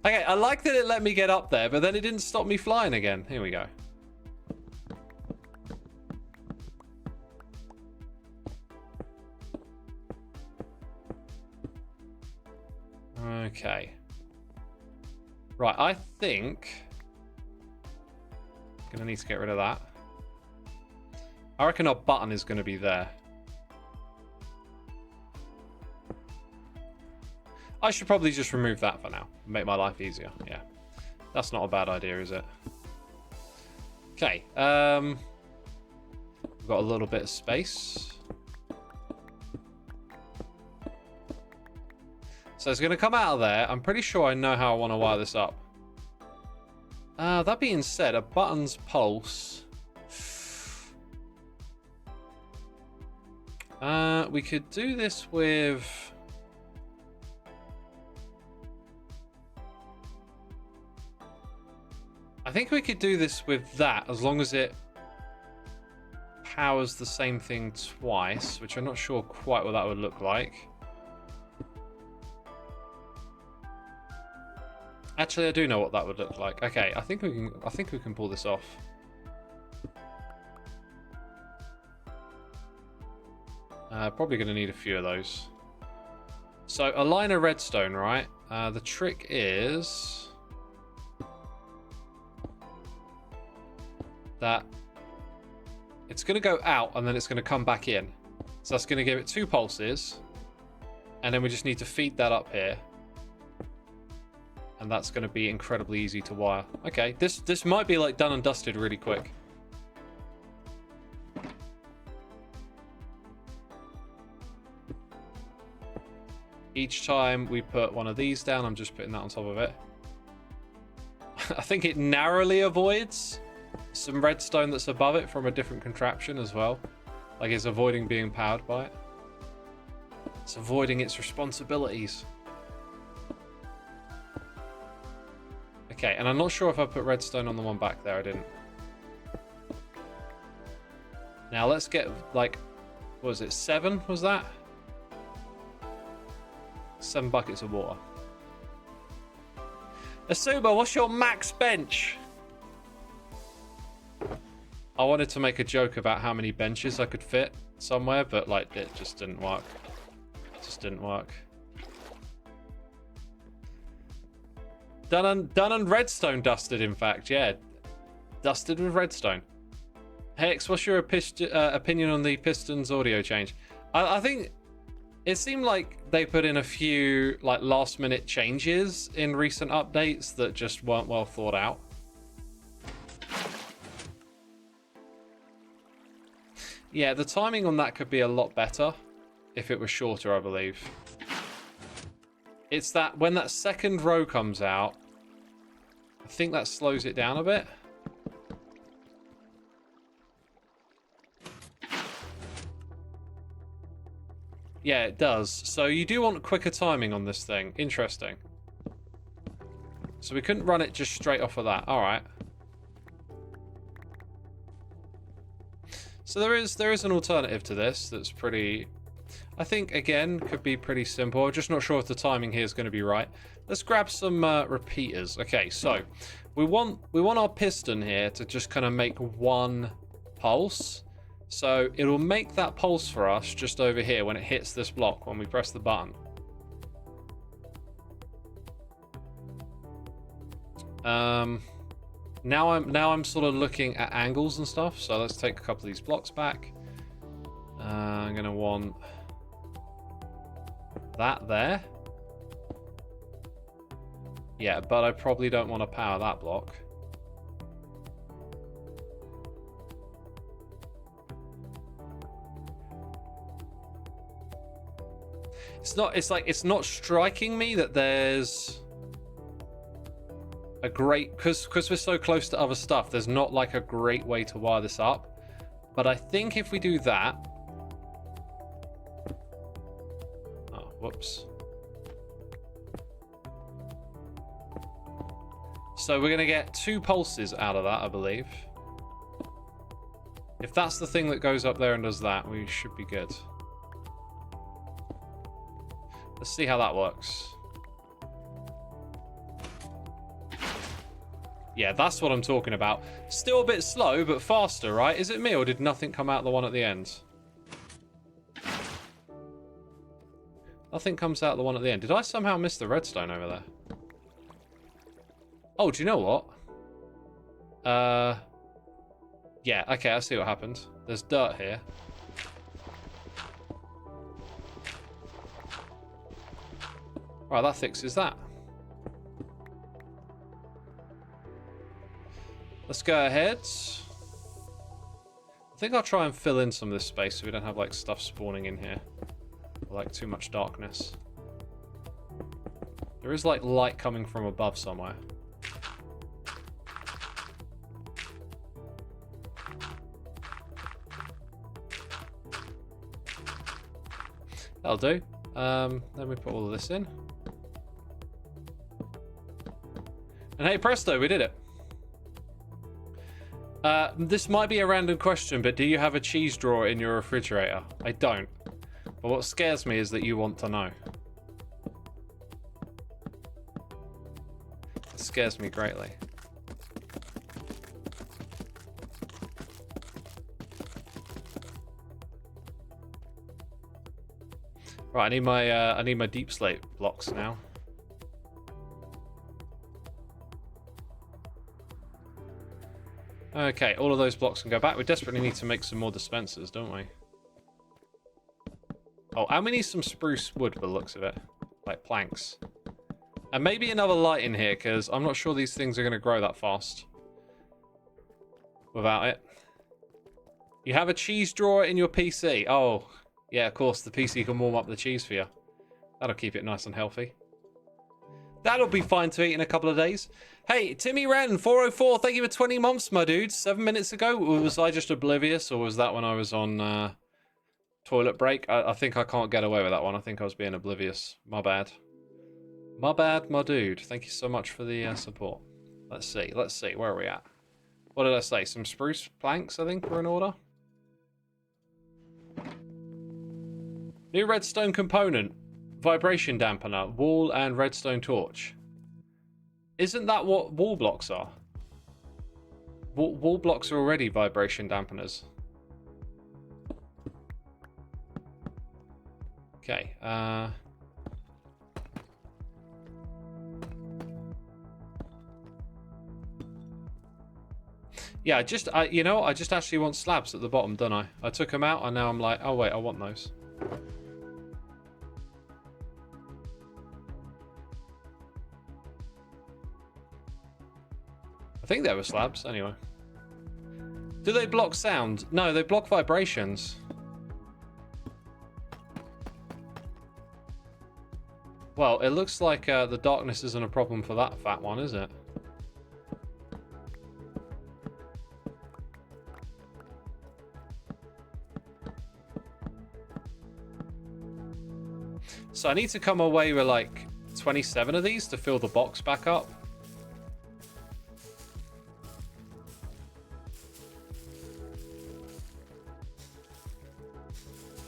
Okay, I like that it let me get up there, but then it didn't stop me flying again. Here we go. Okay. Right, I think I'm gonna need to get rid of that. I reckon our button is gonna be there. I should probably just remove that for now. Make my life easier. Yeah. That's not a bad idea, is it? Okay. We've got a little bit of space. So it's going to come out of there. I'm pretty sure I know how I want to wire this up. That being said, a button's pulse. We could do this with... I think we could do this with that, as long as it powers the same thing twice, which I'm not sure quite what that would look like. Actually, I do know what that would look like. Okay, I think we can pull this off. Probably going to need a few of those. So a line of redstone, right? The trick is that it's going to go out and then it's going to come back in. So that's going to give it 2 pulses, and then we just need to feed that up here. And that's going to be incredibly easy to wire. Okay, this might be like done and dusted really quick. Each time we put one of these down, I'm just putting that on top of it. I think it narrowly avoids some redstone that's above it from a different contraption as well. Like it's avoiding being powered by it. It's avoiding its responsibilities. Okay, and I'm not sure if I put redstone on the one back there. I didn't. Now let's get, like, what was it, 7 was that? 7 buckets of water. Xisuma, what's your max bench? I wanted to make a joke about how many benches I could fit somewhere, but like it just didn't work. It just didn't work. Done and redstone dusted, in fact, yeah. Dusted with redstone. Hex, what's your opinion on the Pistons audio change? I think it seemed like they put in a few like last minute changes in recent updates that just weren't well thought out. Yeah, the timing on that could be a lot better if it was shorter, I believe. It's that when that second row comes out, I think that slows it down a bit. Yeah, it does. So you do want quicker timing on this thing. Interesting. So we couldn't run it just straight off of that. All right. So there is an alternative to this that's pretty, I think, again, could be pretty simple. I'm just not sure if the timing here is going to be right. Let's grab some repeaters. Okay, so we want our piston here to just kind of make one pulse. So it'll make that pulse for us just over here when it hits this block when we press the button. Now I'm sort of looking at angles and stuff. So let's take a couple of these blocks back. I'm gonna want that there. Yeah, but I probably don't want to power that block. It's not striking me that there's a great, because we're so close to other stuff, there's not like a great way to wire this up. But I think if we do that, oh, whoops. So we're gonna get 2 pulses out of that, I believe. If that's the thing that goes up there and does that, we should be good. Let's see how that works. Yeah, that's what I'm talking about. Still a bit slow, but faster, right? Is it me, or did nothing come out the one at the end? Nothing comes out the one at the end. Did I somehow miss the redstone over there? Oh, do you know what? Yeah, okay, I see what happened. There's dirt here. Right, that fixes that. Let's go ahead. I think I'll try and fill in some of this space so we don't have like stuff spawning in here. Or, like too much darkness. There is like light coming from above somewhere. That'll do. Then we put all of this in. And hey presto, we did it. This might be a random question, but do you have a cheese drawer in your refrigerator? I don't. But what scares me is that you want to know. It scares me greatly. Right, I need my deep slate blocks now. Okay, all of those blocks can go back. We desperately need to make some more dispensers, don't we? Oh, and we need some spruce wood by the looks of it. Like planks. And maybe another light in here, because I'm not sure these things are going to grow that fast. Without it. You have a cheese drawer in your PC. Oh, yeah, of course, the PC can warm up the cheese for you. That'll keep it nice and healthy. That'll be fine to eat in a couple of days. Hey, Timmy Wren, 404, thank you for 20 months, my dude. 7 minutes ago, was I just oblivious, or was that when I was on toilet break? I think I can't get away with that one. I think I was being oblivious. My bad. My bad, my dude. Thank you so much for the support. Let's see, where are we at? What did I say? Some spruce planks, I think, were in order. New redstone component. Vibration dampener, wall and redstone torch. Isn't that what wall blocks are? Wall blocks are already vibration dampeners. Okay, yeah, I just actually want slabs at the bottom, don't I? I took them out and now I'm like, oh wait, I want those. I think they were slabs, anyway. Do they block sound? No, they block vibrations. Well, it looks like the darkness isn't a problem for that fat one, is it? So I need to come away with like 27 of these to fill the box back up.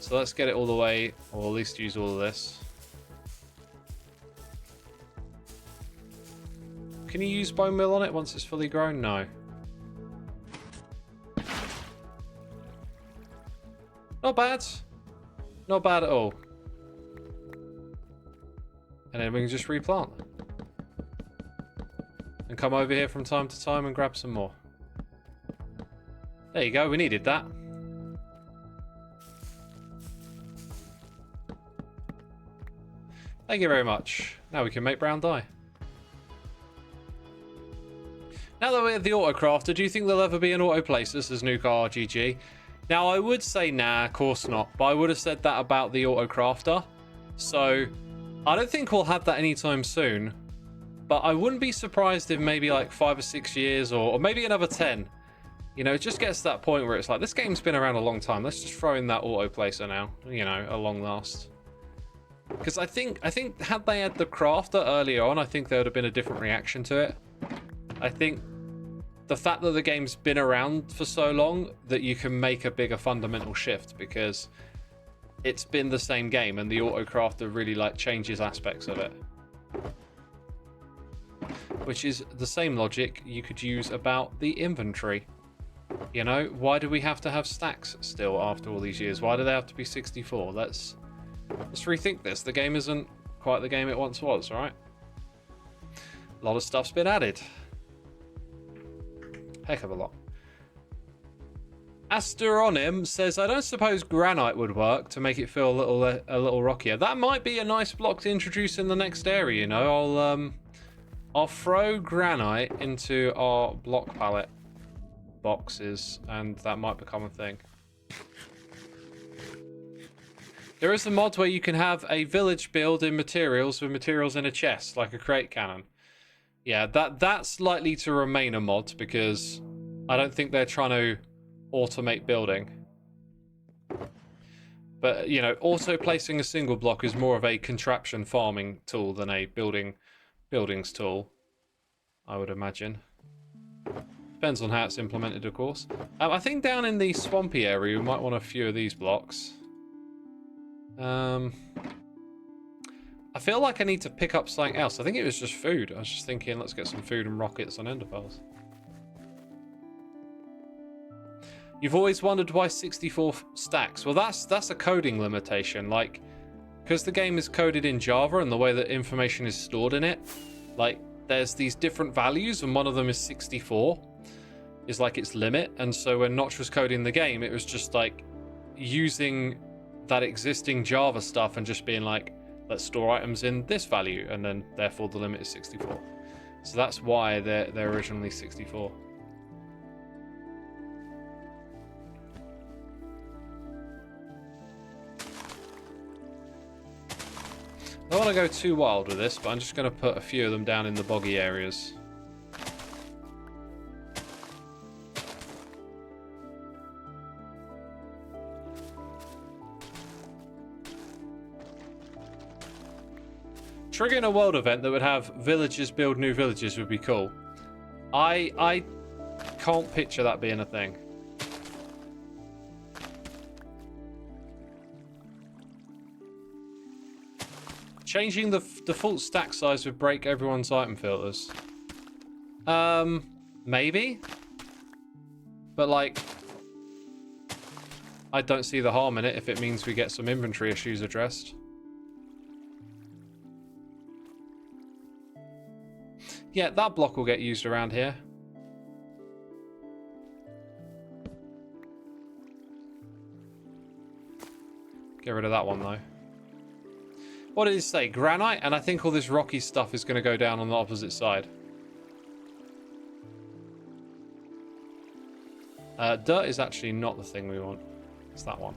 So let's get it all the way, or at least use all of this. Can you use bone meal on it once it's fully grown? No. Not bad. Not bad at all. And then we can just replant. And come over here from time to time and grab some more. There you go, we needed that. Thank you very much. Now we can make brown dye. Now that we have the auto crafter, do you think there'll ever be an auto placer, says Nuka RGG? Now I would say nah, of course not. But I would have said that about the auto crafter. So I don't think we'll have that anytime soon, but I wouldn't be surprised if maybe like 5 or 6 years or maybe another 10, you know, it just gets to that point where it's like, this game's been around a long time. Let's just throw in that auto placer now, you know, at long last. Because I think had they had the crafter earlier on, I think there would have been a different reaction to it. I think the fact that the game's been around for so long that you can make a bigger fundamental shift, because it's been the same game and the auto crafter really like changes aspects of it. Which is the same logic you could use about the inventory. You know, why do we have to have stacks still after all these years? Why do they have to be 64? Let's rethink this. The game isn't quite the game it once was, right? A lot of stuff's been added. Heck of a lot. Asteronym says, I don't suppose granite would work to make it feel a little rockier. That might be a nice block to introduce in the next area, you know. I'll throw granite into our block palette boxes, and that might become a thing. There is a mod where you can have a village build in materials with materials in a chest, like a crate cannon. Yeah, that's likely to remain a mod, because I don't think they're trying to automate building. But, you know, auto placing a single block is more of a contraption farming tool than a buildings tool, I would imagine. Depends on how it's implemented, of course. I think down in the swampy area, we might want a few of these blocks. I feel like I need to pick up something else. I think it was just food. I was just thinking, let's get some food and rockets on ender pearls. You've always wondered why 64 stacks. Well, that's a coding limitation. Like, because the game is coded in Java and the way that information is stored in it, like, there's these different values, and one of them is 64. Is like its limit. And so when Notch was coding the game, it was just like using that existing Java stuff and just being like, let's store items in this value, and then therefore the limit is 64. So that's why they're originally 64. I don't want to go too wild with this, but I'm just going to put a few of them down in the boggy areas. Triggering a world event that would have villagers build new villages would be cool. I can't picture that being a thing. Changing the default stack size would break everyone's item filters. Maybe. But like, I don't see the harm in it if it means we get some inventory issues addressed. Yeah, that block will get used around here. Get rid of that one, though. What did it say? Granite? And I think all this rocky stuff is going to go down on the opposite side. Dirt is actually not the thing we want. It's that one.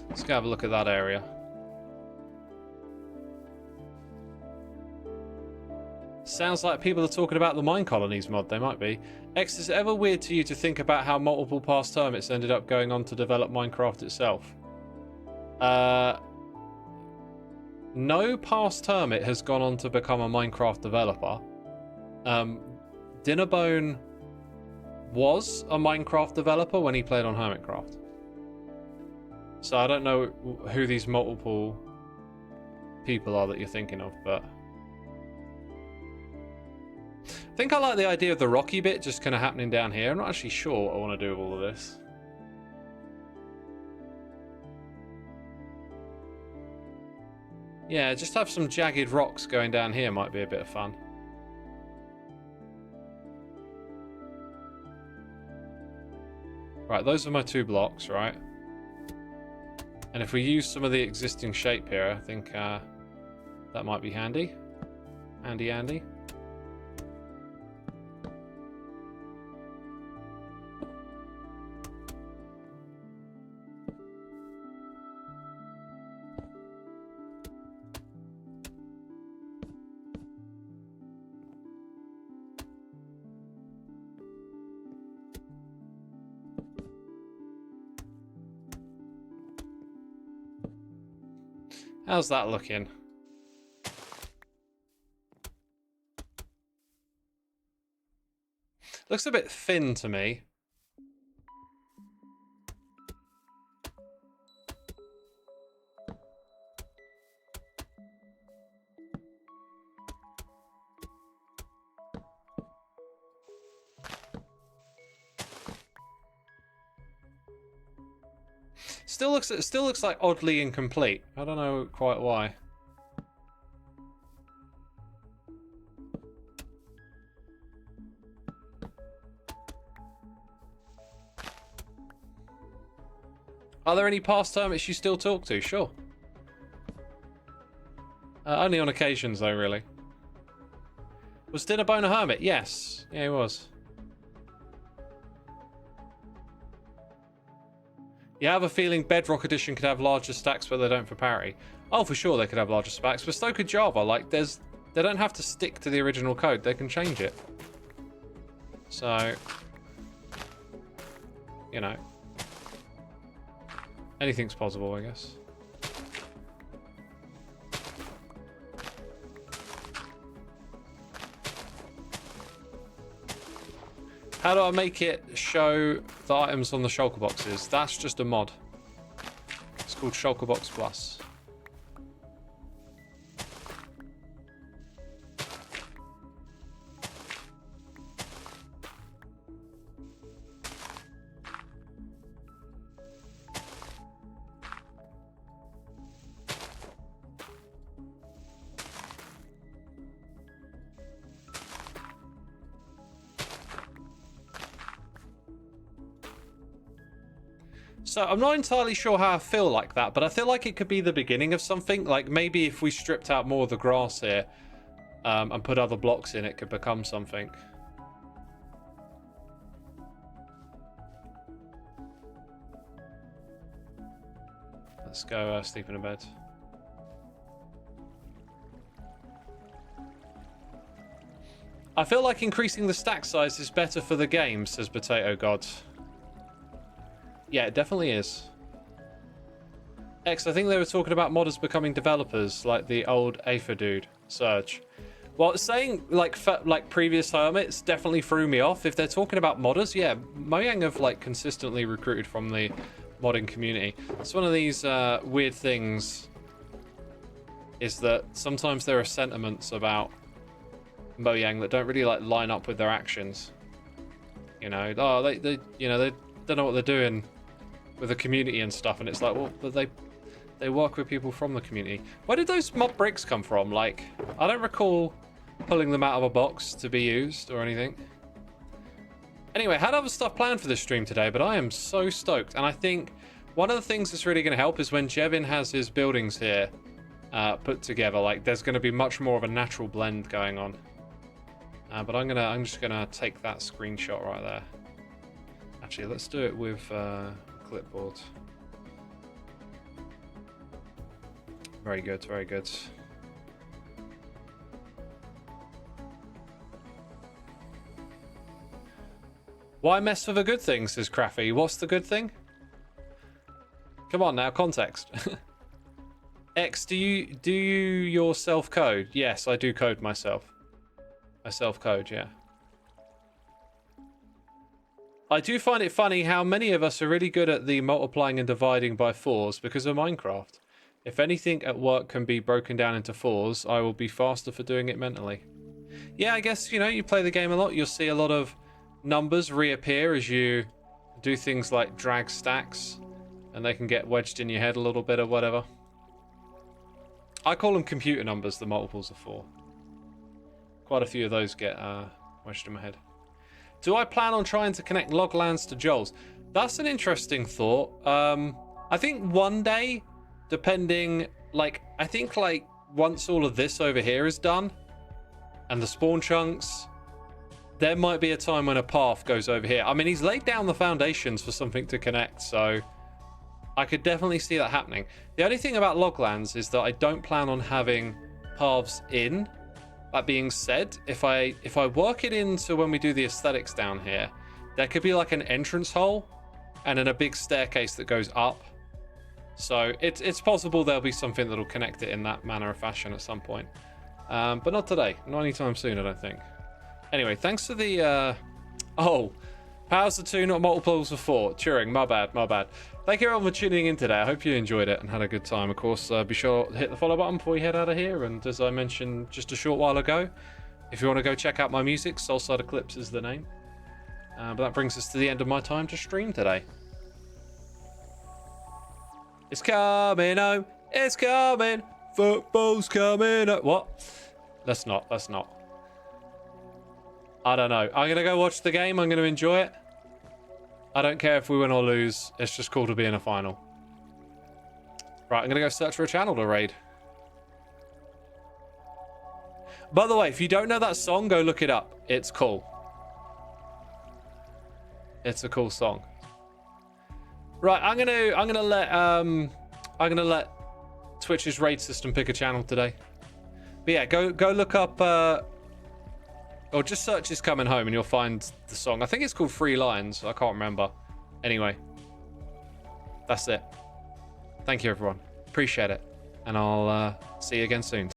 Let's go have a look at that area. Sounds like people are talking about the Mine Colonies mod. They might be. X, is it ever weird to you to think about how multiple past hermits ended up going on to develop Minecraft itself? No past hermit has gone on to become a Minecraft developer. Dinnerbone was a Minecraft developer when he played on Hermitcraft. So I don't know who these multiple people are that you're thinking of, but I think I like the idea of the rocky bit just kind of happening down here. I'm not actually sure what I want to do with all of this. Yeah, just have some jagged rocks going down here might be a bit of fun. Right, those are my 2 blocks, right? And if we use some of the existing shape here, I think that might be handy. Handy, Andy. How's that looking? Looks a bit thin to me. It still looks like oddly incomplete. I don't know quite why. Are there any past hermits you still talk to? Sure. Only on occasions though, really. Was Dinnerbone a hermit? Yes. Yeah, he was. You have a feeling Bedrock Edition could have larger stacks, but they don't for parity. Oh, for sure they could have larger stacks, but so could Java. Like, they don't have to stick to the original code. They can change it. So, you know, anything's possible, I guess. How do I make it show the items on the shulker boxes? That's just a mod. It's called Shulker Box Plus. So I'm not entirely sure how I feel like that, but I feel like it could be the beginning of something. Like maybe if we stripped out more of the grass here and put other blocks in, it could become something. Let's go sleep in a bed. I feel like increasing the stack size is better for the game, says Potato God. Yeah, it definitely is. X, I think they were talking about modders becoming developers, like the old Aether dude, Surge. Well, saying like previous hermits definitely threw me off. If they're talking about modders, yeah, Mojang have like consistently recruited from the modding community. It's one of these weird things, is that sometimes there are sentiments about Mojang that don't really like line up with their actions. You know, oh, they you know, they don't know what they're doing with the community and stuff, and it's like, well, but they work with people from the community. Where did those mob bricks come from? Like, I don't recall pulling them out of a box to be used or anything. Anyway, had other stuff planned for this stream today, but I am so stoked. And I think one of the things that's really going to help is when Jevin has his buildings here put together. Like, there's going to be much more of a natural blend going on. But I'm just gonna take that screenshot right there. Actually, let's do it with clipboard. Very good, very good. Why mess with a good thing, says Craffy. What's the good thing? Come on now, context. X, do you yourself code? Yes, I do code myself. I self-code, yeah. I do find it funny how many of us are really good at the multiplying and dividing by fours because of Minecraft. If anything at work can be broken down into fours, I will be faster for doing it mentally. Yeah, I guess, you know, you play the game a lot, you'll see a lot of numbers reappear as you do things like drag stacks, and they can get wedged in your head a little bit or whatever. I call them computer numbers, the multiples of 4. Quite a few of those get wedged in my head. Do I plan on trying to connect Loglands to Joel's? That's an interesting thought. I think one day, depending, like, I think, like, once all of this over here is done, and the spawn chunks, there might be a time when a path goes over here. I mean, he's laid down the foundations for something to connect, so I could definitely see that happening. The only thing about Loglands is that I don't plan on having paths in. That being said, if I work it into when we do the aesthetics down here, there could be like an entrance hole and then a big staircase that goes up. So it's possible there'll be something that'll connect it in that manner of fashion at some point. But not today. Not anytime soon, I don't think. Anyway, thanks for the... Oh, powers of 2, not multiples of 4. Turing, my bad, my bad. Thank you everyone for tuning in today. I hope you enjoyed it and had a good time. Of course, be sure to hit the follow button before you head out of here. And as I mentioned just a short while ago, if you want to go check out my music, Soulside Eclipse is the name. But that brings us to the end of my time to stream today. It's coming home. It's coming. Football's coming home. What? Let's not. I don't know. I'm going to go watch the game. I'm going to enjoy it. I don't care if we win or lose. It's just cool to be in a final. Right, I'm going to go search for a channel to raid. By the way, if you don't know that song, go look it up. It's cool. It's a cool song. Right, I'm gonna let Twitch's raid system pick a channel today. But yeah, go look up or just search Is Coming Home and you'll find the song. I think it's called Free Lines. I can't remember. Anyway, that's it. Thank you everyone. Appreciate it. And I'll see you again soon.